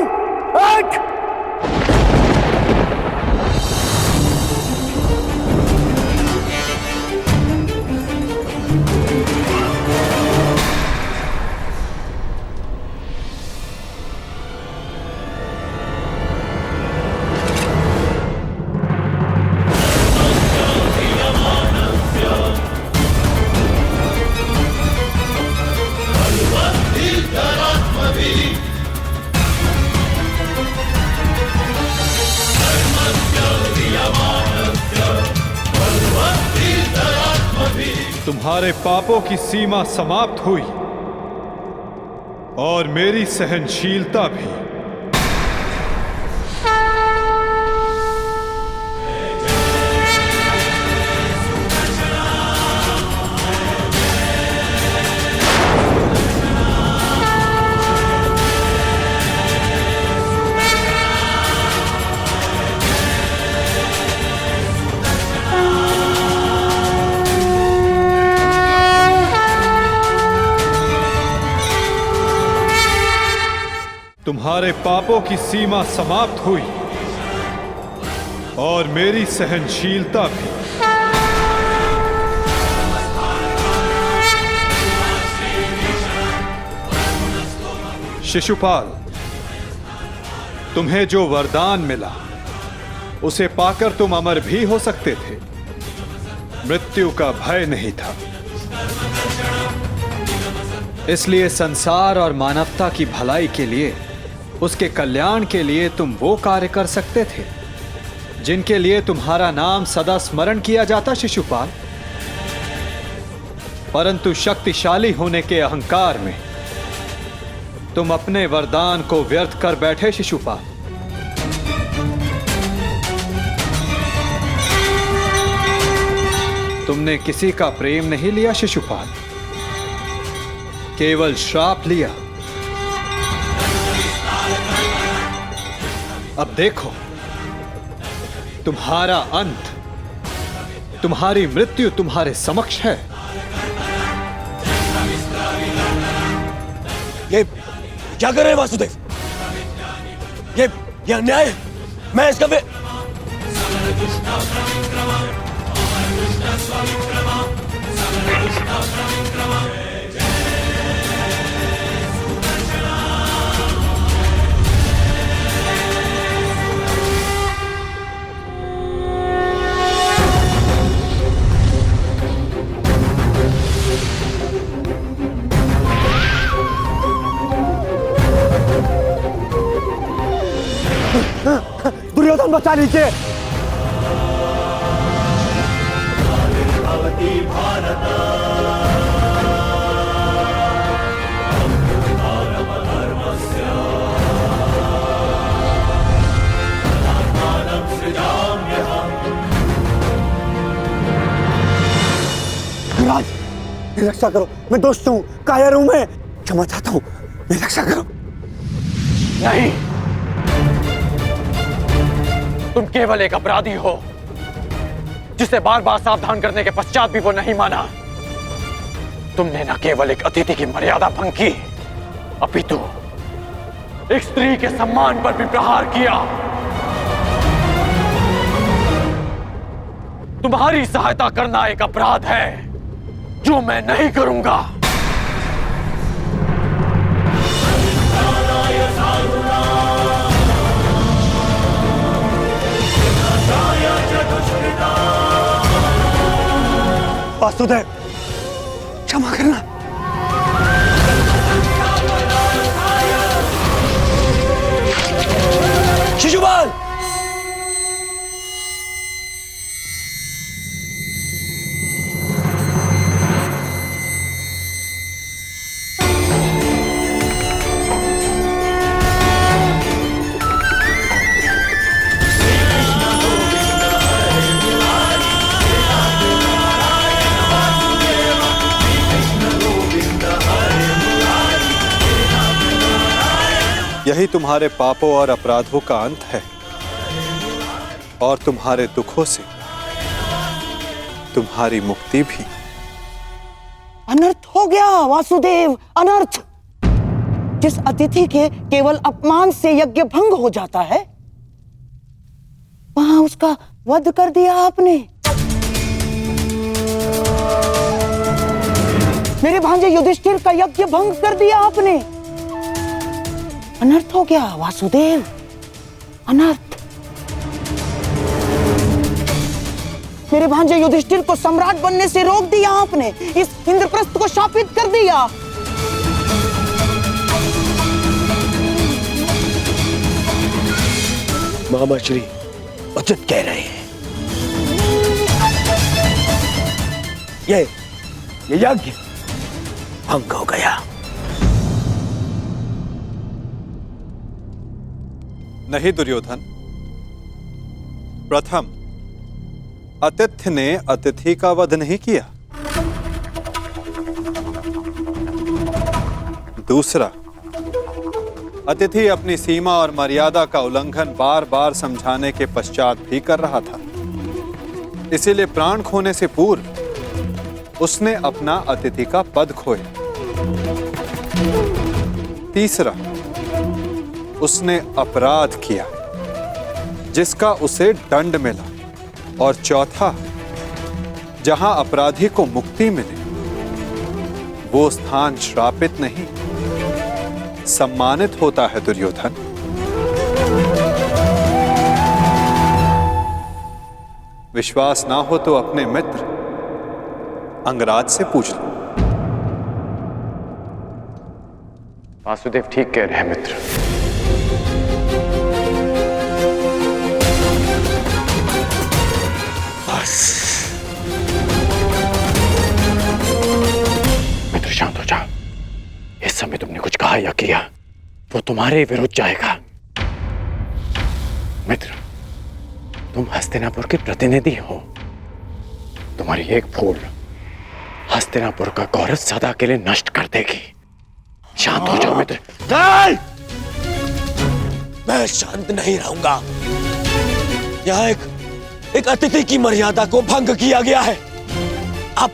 Speaker 3: तुम्हारे पापों की सीमा समाप्त हुई और मेरी सहनशीलता भी। तुम्हारे पापों की सीमा समाप्त हुई और मेरी सहनशीलता भी। शिशुपाल, तुम्हें जो वरदान मिला उसे पाकर तुम अमर भी हो सकते थे। मृत्यु का भय नहीं था। इसलिए संसार और मानवता की भलाई के लिए, उसके कल्याण के लिए तुम वो कार्य कर सकते थे जिनके लिए तुम्हारा नाम सदा स्मरण किया जाता शिशुपाल। परंतु शक्तिशाली होने के अहंकार में तुम अपने वरदान को व्यर्थ कर बैठे शिशुपाल। तुमने किसी का प्रेम नहीं लिया शिशुपाल, केवल श्राप लिया। अब देखो, तुम्हारा अंत, तुम्हारी मृत्यु तुम्हारे समक्ष है।
Speaker 6: ये क्या कर रहे हैं वासुदेव? ये अन्याय है। मैं इसका
Speaker 11: दुर्योधन बचा लीजिए। राज, मेरी रक्षा करो। मैं दोस्त हूँ, कायर हूँ मैं। क्षमा चाहता हूँ, मेरी रक्षा करो।
Speaker 1: नहीं, तुम केवल एक अपराधी हो जिसे बार बार सावधान करने के पश्चात भी वो नहीं माना। तुमने न केवल एक अतिथि की मर्यादा भंग की, अपितु एक स्त्री के सम्मान पर भी प्रहार किया। तुम्हारी सहायता करना एक अपराध है जो मैं नहीं करूंगा।
Speaker 13: वासुदेव, क्षमा करना। शिशुपाल,
Speaker 3: यही तुम्हारे पापों और अपराधों का अंत है और तुम्हारे दुखों से तुम्हारी मुक्ति भी।
Speaker 2: अनर्थ हो गया वासुदेव, अनर्थ। जिस अतिथि के केवल अपमान से यज्ञ भंग हो जाता है, वहां उसका वध कर दिया आपने। मेरे भांजे युधिष्ठिर का यज्ञ भंग कर दिया आपने। अनर्थ हो गया वासुदेव, अनर्थ। मेरे भांजे युधिष्ठिर को सम्राट बनने से रोक दिया आपने, इस इंद्रप्रस्थ को शापित कर दिया।
Speaker 13: मामा श्री उचित कह रहे हैं। ये यज्ञ भंग हो गया।
Speaker 3: नहीं दुर्योधन, प्रथम आतिथ्य ने अतिथि का वध नहीं किया। दूसरा, अतिथि अपनी सीमा और मर्यादा का उल्लंघन बार बार समझाने के पश्चात भी कर रहा था। इसीलिए प्राण खोने से पूर्व उसने अपना अतिथि का पद खोया। तीसरा, उसने अपराध किया जिसका उसे दंड मिला। और चौथा, जहां अपराधी को मुक्ति मिले वो स्थान श्रापित नहीं, सम्मानित होता है दुर्योधन। विश्वास ना हो तो अपने मित्र अंगराज से पूछ लो।
Speaker 1: वासुदेव ठीक कह रहे हैं मित्र। मित्र शांत हो जाओ। इस समय तुमने कुछ कहा या किया वो तुम्हारे विरुद्ध जाएगा। मित्र, तुम हस्तिनापुर के प्रतिनिधि हो। तुम्हारी एक भूल हस्तिनापुर का गौरव सदा के लिए नष्ट कर देगी। शांत हो जाओ मित्र।
Speaker 13: नहीं! मैं शांत नहीं रहूंगा। यहाँ एक अतिथि की मर्यादा को भंग किया गया है। अब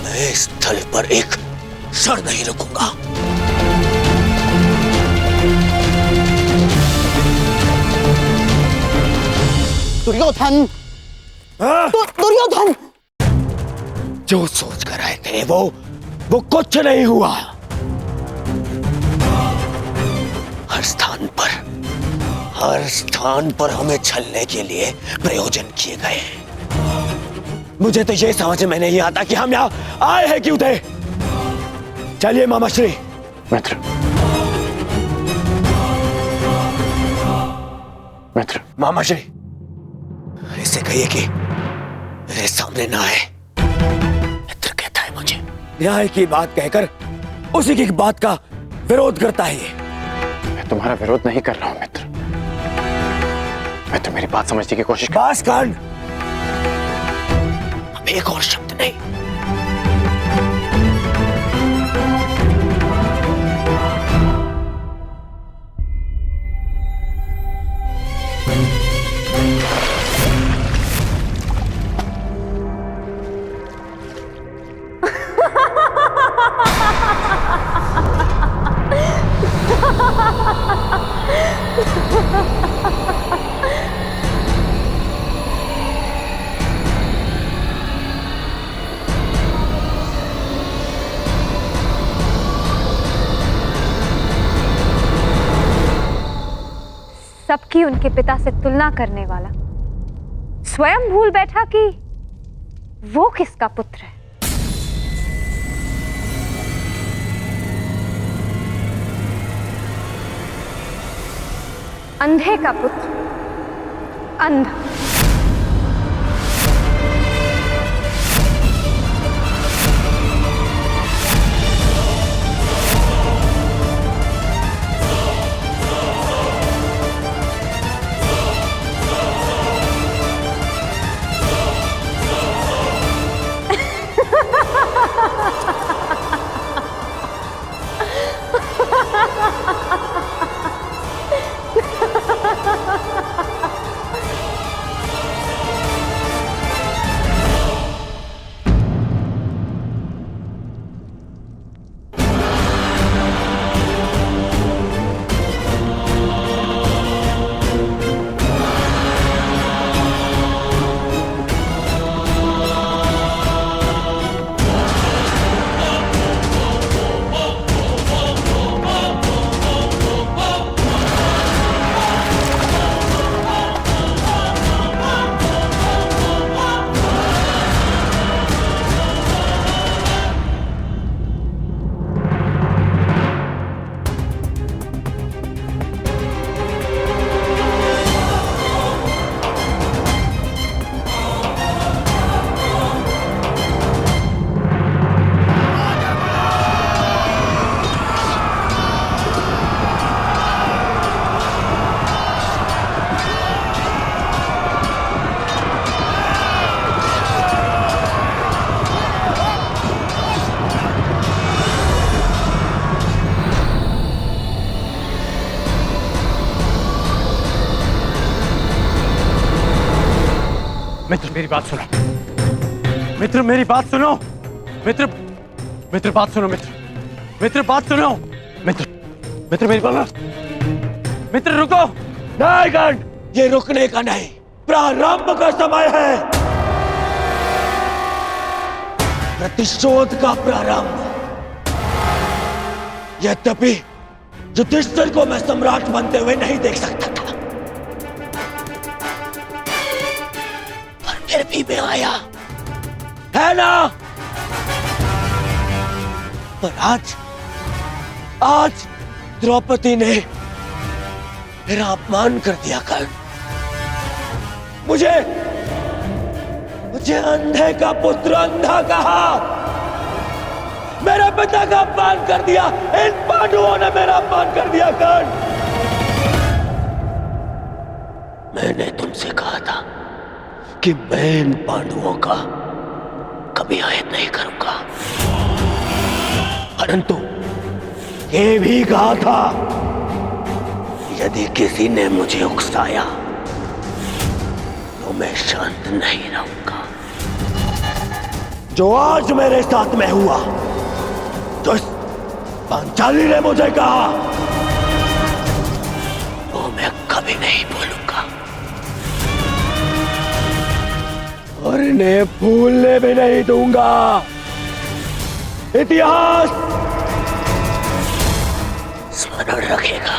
Speaker 13: मैं इस स्थल पर एक क्षण नहीं रुकूंगा।
Speaker 2: दुर्योधन, दुर्योधन,
Speaker 13: जो सोच कर आए थे वो कुछ नहीं हुआ। हर स्थान पर हमें छलने के लिए प्रयोजन किए गए। मुझे तो ये समझ में नहीं आता कि हम यहाँ आए हैं क्यों थे। चलिए मामाश्री।
Speaker 1: मित्र, मित्र,
Speaker 13: मामाश्री, इसे कहिए कि मेरे सामने ना आए। मित्र कहता है मुझे। न्याय की बात कहकर उसी की बात का विरोध करता है ये।
Speaker 1: मैं तुम्हारा विरोध नहीं कर रहा हूं मित्र। मैं तो मेरी बात समझने की कोशिश
Speaker 13: बस कांड। अब एक और शब्द नहीं।
Speaker 8: की उनके पिता से तुलना करने वाला स्वयं भूल बैठा कि वो किसका पुत्र है। अंधे का पुत्र अंधा।
Speaker 1: मित्र मेरी बात सुनो, मित्र मेरी बात सुनो, मित्र मित्र बात सुनो, मित्र मित्र बात सुनो, मित्र मित्र मेरी बात, मित्र रुको।
Speaker 13: नहीं गण, ये रुकने का नहीं, प्रारंभ का समय है, प्रतिशोध का प्रारंभ। यद्यपि युधिष्ठिर को मैं सम्राट बनते हुए नहीं देख सकता था, फिर भी मैं आया, है ना? पर आज द्रौपदी ने मेरा अपमान कर दिया। कर्ण, मुझे अंधे का पुत्र अंधा कहा, मेरे पिता का अपमान कर दिया, इन पांडवों ने मेरा अपमान कर दिया। कर्ण, मैंने तुमसे कहा था कि मैं इन पांडवों का कभी आयत नहीं करूंगा, परंतु ये भी कहा था यदि किसी ने मुझे उकसाया तो मैं शांत नहीं रहूंगा। जो आज मेरे साथ में हुआ, जो पांचाली ने मुझे कहा, वो मैं कभी नहीं भूलूंगा और इन्हें भूलने भी नहीं दूंगा। इतिहास स्मरण रखेगा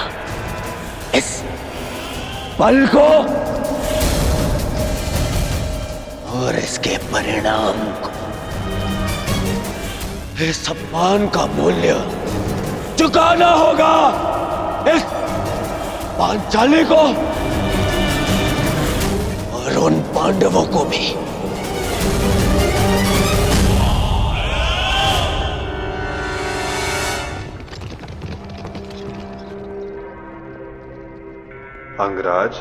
Speaker 13: इस पल को और इसके परिणाम को। इस सम्मान का मूल्य चुकाना होगा इस पांचाली को और उन पांडवों को भी।
Speaker 3: अंगराज,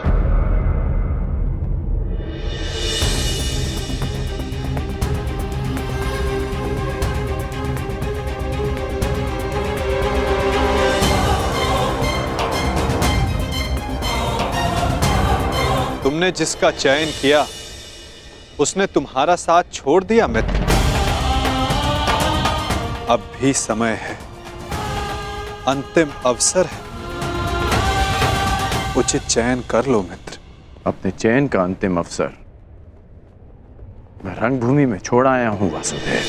Speaker 3: तुमने जिसका चयन किया उसने तुम्हारा साथ छोड़ दिया मित्र। अब भी समय है, अंतिम अवसर है, उचित चयन कर लो मित्र।
Speaker 1: अपने चयन का अंतिम अवसर मैं रंगभूमि में छोड़ आया हूं वासुदेव,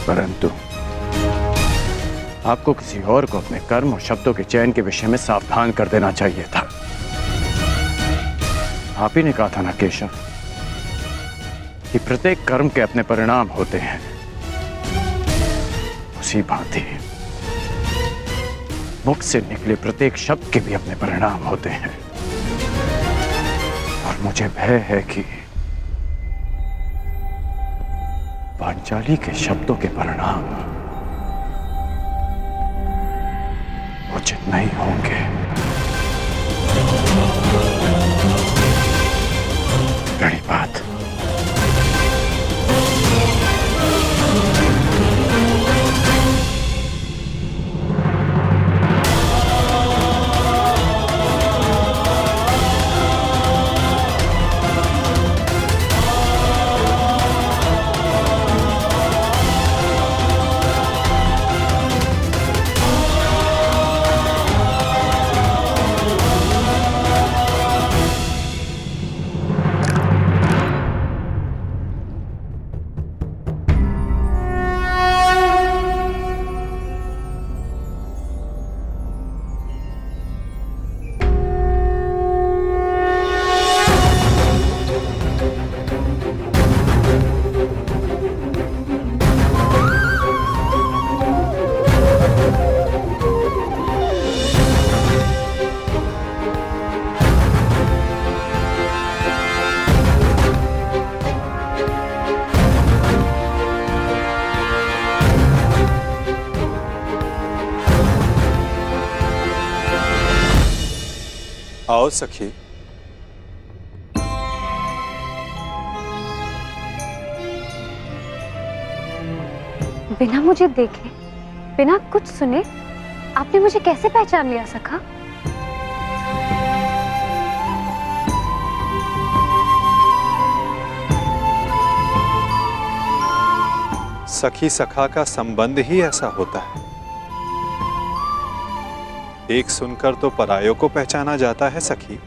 Speaker 1: परंतु आपको किसी और को अपने कर्म और शब्दों के चयन के विषय में सावधान कर देना चाहिए था। आप ही ने कहा था ना केशव कि प्रत्येक कर्म के अपने परिणाम होते हैं। उसी भांति मुख से निकले प्रत्येक शब्द के भी अपने परिणाम होते हैं। और मुझे भय है कि पांचाली के शब्दों के परिणाम उचित नहीं होंगे। बड़ी बात।
Speaker 3: आओ सखी।
Speaker 8: बिना मुझे देखे, बिना कुछ सुने आपने मुझे कैसे पहचान लिया सखा?
Speaker 3: सखी सखा का संबंध ही ऐसा होता है। एक सुनकर तो परायों को पहचाना जाता है सखी।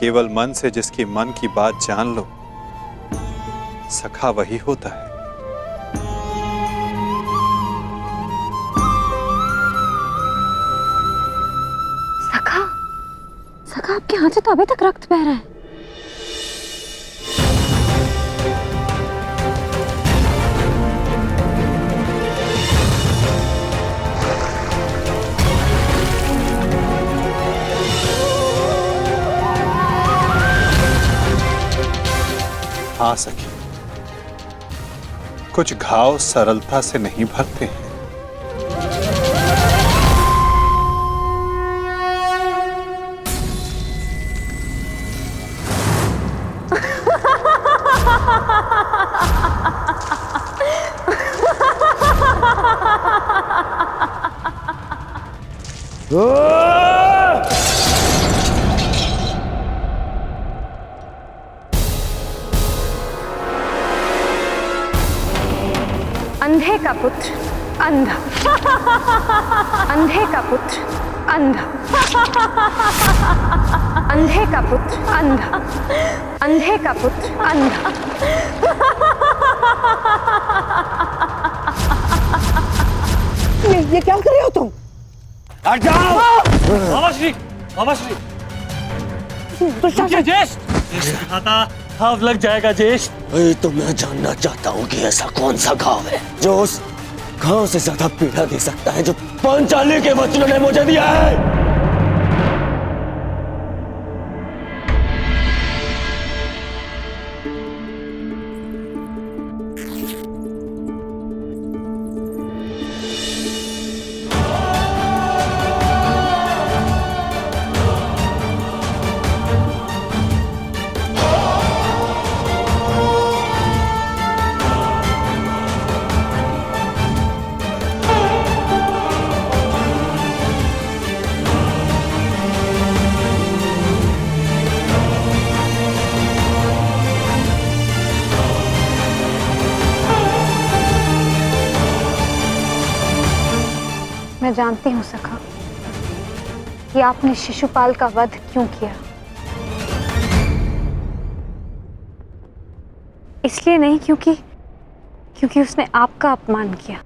Speaker 3: केवल मन से जिसकी मन की बात जान लो, सखा वही होता है।
Speaker 8: सखा, सखा आपके हाथ से तो अभी तक रक्त बह रहा है।
Speaker 3: हाँ सखी, कुछ घाव सरलता से नहीं भरते हैं।
Speaker 8: अंधे का पुत्र अंधा, अंधे का पुत्र अंधा, अंधे का पुत्र अंधा, अंधे का पुत्र अंधा।
Speaker 2: ये क्या कर रहे हो तुम?
Speaker 6: हट जाओ। मामाश्री, मामाश्री।
Speaker 2: तो
Speaker 6: ज्येष्ठ खाता घाव लग जाएगा ज्येष्ठ। तो मैं जानना चाहता हूँ कि ऐसा कौन सा घाव है जो उस घाव से ज्यादा पीड़ा दे सकता है जो पांचाली के वचनों ने मुझे दिया है।
Speaker 8: मैं जानती हूँ सखा कि आपने शिशुपाल का वध क्यों किया। इसलिए नहीं क्योंकि उसने आपका अपमान किया,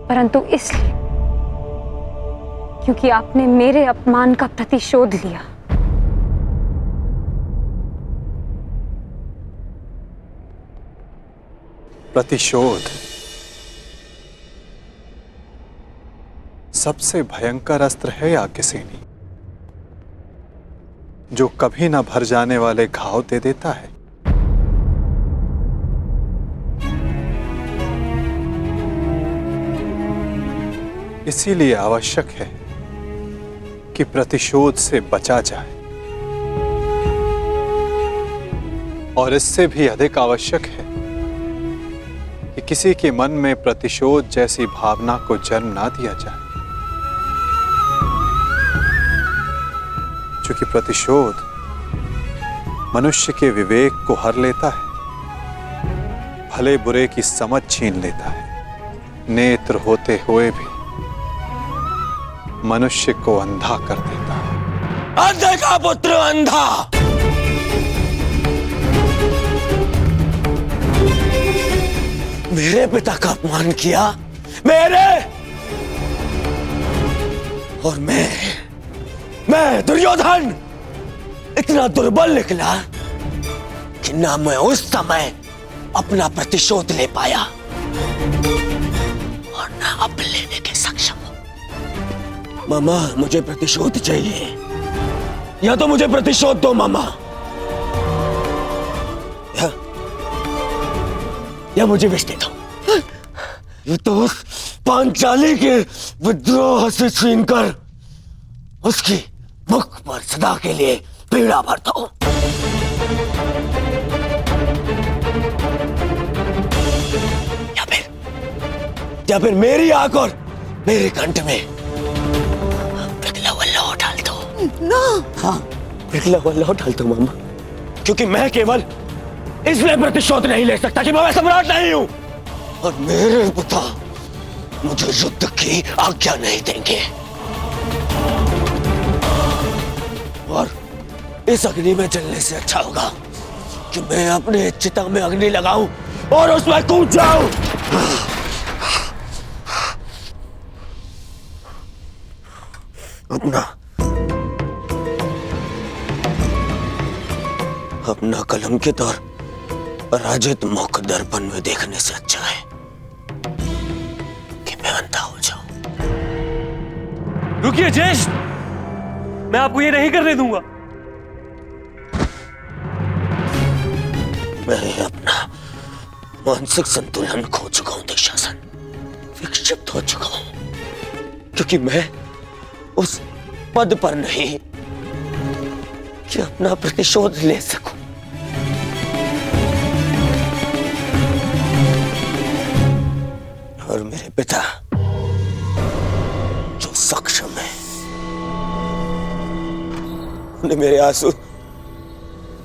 Speaker 8: परंतु इसलिए क्योंकि आपने मेरे अपमान का प्रतिशोध लिया।
Speaker 3: प्रतिशोध सबसे भयंकर अस्त्र है याज्ञसेनी, जो कभी ना भर जाने वाले घाव दे देता है। इसीलिए आवश्यक है कि प्रतिशोध से बचा जाए, और इससे भी अधिक आवश्यक है कि किसी के मन में प्रतिशोध जैसी भावना को जन्म ना दिया जाए, क्योंकि प्रतिशोध मनुष्य के विवेक को हर लेता है, भले बुरे की समझ छीन लेता है, नेत्र होते हुए भी मनुष्य को अंधा कर देता है।
Speaker 13: अंधे का पुत्र अंधा। मेरे पिता का अपमान किया, मेरे, और मैं दुर्योधन इतना दुर्बल निकला कि ना मैं उस समय अपना प्रतिशोध ले पाया और ना अब लेने के सक्षम हूं। मामा, मुझे प्रतिशोध चाहिए, या तो मुझे प्रतिशोध दो मामा, या मुझे विष दे दो। ये तो उस पांचाली के विद्रोह से छीनकर उसकी मुख पर सदा के लिए पीड़ा भर दो। या फिर मेरी आंख और मेरे कंठ में पिघला हुआ लौह डाल दो ना। हाँ, पिघला हुआ लौह डाल दो मामा, क्योंकि मैं केवल इसलिए प्रतिशोध नहीं ले सकता कि मैं सम्राट नहीं हूं, और मेरे पिता मुझे युद्ध की आज्ञा नहीं देंगे। और इस अग्नि में जलने से अच्छा होगा कि मैं अपने चिता में अग्नि लगाऊं और उसमें कूद जाऊं। अपना कलंकित और पराजित मुख दर्पण में देखने से अच्छा है कि मैं अंधा हो जाऊं।
Speaker 6: रुकिए ज्येष्ठ, मैं आपको ये नहीं करने दूंगा।
Speaker 13: मैं अपना मानसिक संतुलन खो चुका हूं दुशासन, विक्षिप्त हो चुका हूं, क्योंकि मैं उस पद पर नहीं कि अपना प्रतिशोध ले सकूं। और मेरे पिता जो सक्षम है, उन्हें मेरे आंसू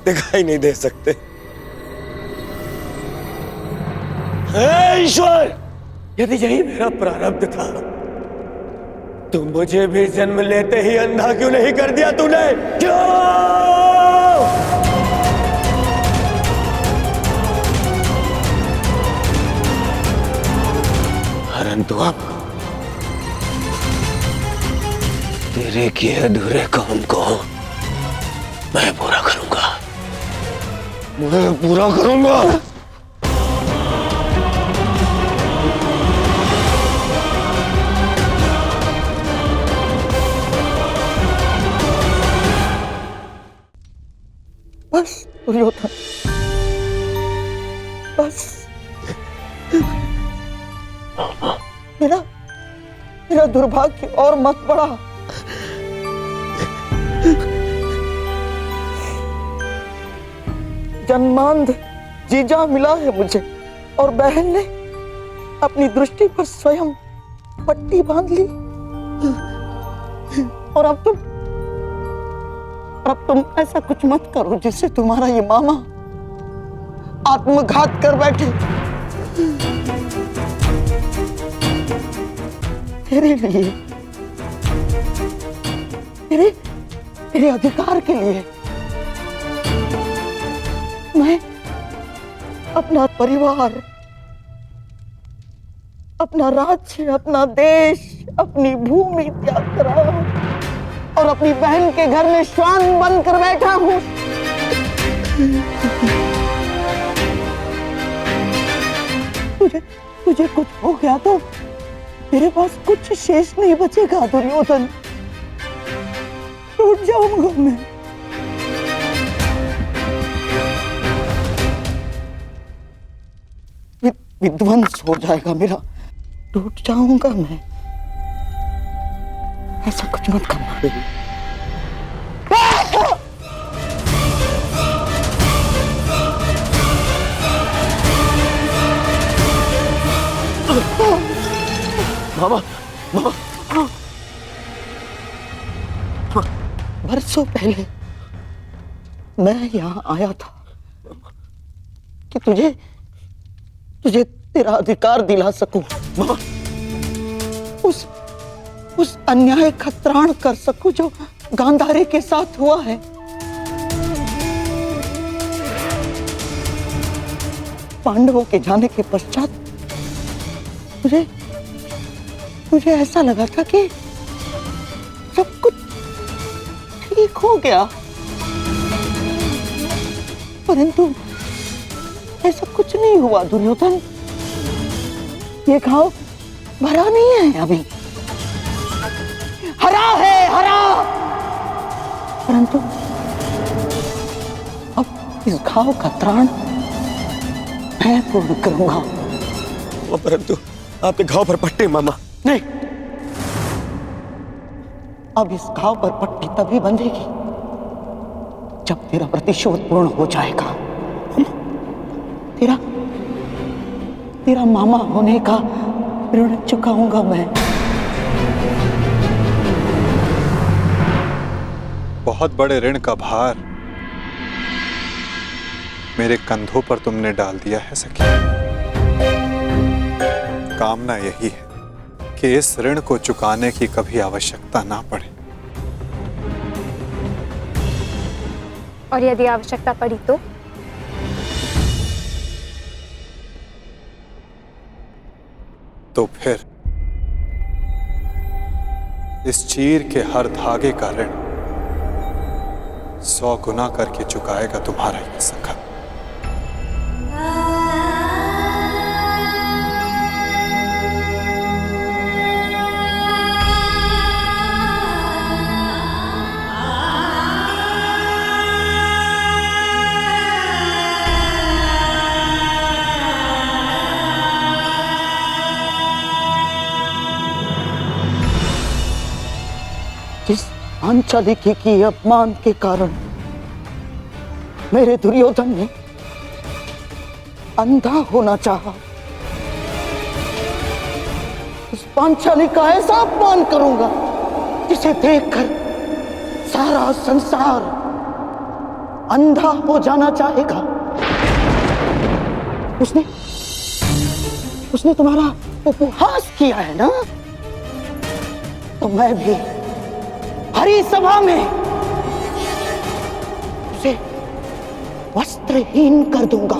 Speaker 13: दिखाई नहीं दे सकते। हे ईश्वर, यदि यही मेरा प्रारब्ध था तो मुझे भी जन्म लेते ही अंधा क्यों नहीं कर दिया तूने? क्यों? परंतु अब तेरे किए अधूरे काम को मैं पूरा करूंगा, मैं पूरा करूंगा।
Speaker 2: बस दुर्योधन, बस। मेरा दुर्भाग्य और मत बढ़ा। जन्मांध जीजा मिला है मुझे, और बहन ने अपनी दृष्टि पर स्वयं पट्टी बांध ली, और अब तुम ऐसा कुछ मत करो जिससे तुम्हारा ये मामा आत्मघात कर बैठे। तेरे लिए, तेरे अधिकार के लिए अपना परिवार, अपना राज्य, अपना देश, अपनी भूमि त्याग करा और अपनी बहन के घर में श्वान बनकर बैठा हूं। तुझे कुछ हो गया तो तेरे पास कुछ शेष नहीं बचेगा दुर्योधन। टूट जाऊंगा मैं। विध्वंस हो जाएगा मेरा, टूट जाऊंगा मैं। ऐसा कुछ मत करना बेबी।
Speaker 13: मामा, मामा।
Speaker 2: बरसों पहले मैं यहां आया था कि तुझे तेरा अधिकार दिला सकूं, उस अन्याय का त्राण कर सकूं जो गांधारी के साथ हुआ है। पांडवों के जाने के पश्चात मुझे ऐसा लगा था कि सब कुछ ठीक हो गया, परंतु ऐसा कुछ नहीं हुआ दुर्योधन। ये घाव भरा नहीं है अभी, हरा है, हरा। परंतु अब इस घाव का त्राण मैं पूर्ण करूंगा।
Speaker 13: परंतु आपके घाव पर पट्टी मामा।
Speaker 2: नहीं, अब इस घाव पर पट्टी तभी बंधेगी जब तेरा प्रतिशोध पूर्ण हो जाएगा। तेरा मामा होने का ऋण चुकाऊंगा मैं।
Speaker 3: बहुत बड़े ऋण का भार मेरे कंधों पर तुमने डाल दिया है सखी। कामना यही है कि इस ऋण को चुकाने की कभी आवश्यकता ना पड़े।
Speaker 8: और यदि आवश्यकता पड़ी
Speaker 3: तो फिर इस चीर के हर धागे का ऋण 100 गुना करके चुकाएगा तुम्हारा ये सखा।
Speaker 2: जिस पांचालिकी की अपमान के कारण मेरे दुर्योधन ने अंधा होना चाहा, उस पांचाली का ऐसा अपमान करूंगा जिसे देखकर सारा संसार अंधा हो जाना चाहेगा। उसने तुम्हारा उपहास किया है ना, तो मैं भी हरी सभा में उसे वस्त्रहीन कर दूंगा।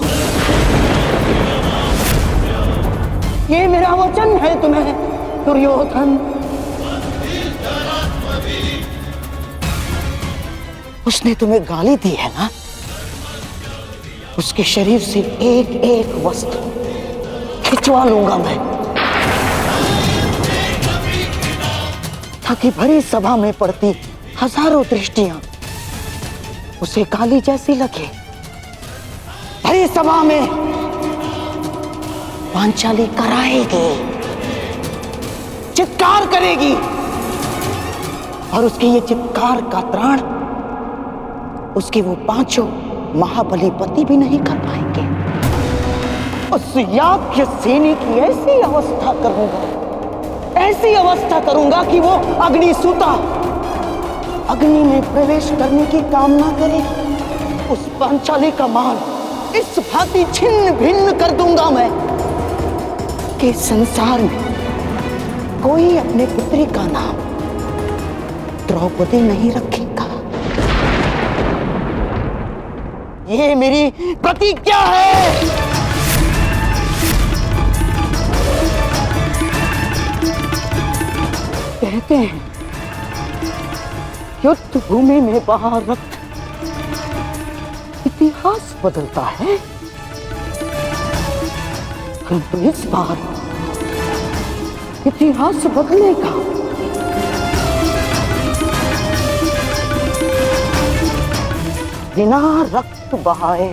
Speaker 2: ये मेरा वचन है तुम्हें दुर्योधन। उसने तुम्हें गाली दी है ना, उसके शरीर से एक एक वस्त्र खिंचवा लूंगा मैं, ताकि भरी सभा में पड़ती हजारों दृष्टियां उसे गाली जैसी लगे। भरी सभा में पांचाली कराएगी, चित्कार करेगी, और उसके ये चित्कार का त्राण उसके वो 5 महाबली पति भी नहीं कर पाएंगे। उस याज्ञ सेनी की ऐसी अवस्था करूंगा कि वो अग्निसूता अग्नि में प्रवेश करने की कामना करे। उस पांचाली का मान इस भांति छिन्न भिन्न कर दूंगा मैं कि संसार में कोई अपने पुत्री का नाम द्रौपदी नहीं रखेगा। ये मेरी प्रतिज्ञा है। कहते हैं युद्ध भूमि में बहा रक्त इतिहास बदलता है, परंतु इस बार इतिहास बदलेगा। बिना रक्त बहाए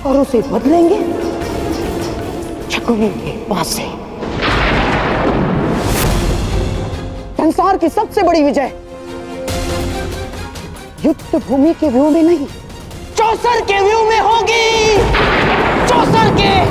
Speaker 2: और उसे बदलेंगे शकुनी के पास से। संसार की सबसे बड़ी विजय युद्ध भूमि के व्यू में नहीं, चौसर के व्यू में होगी। चौसर के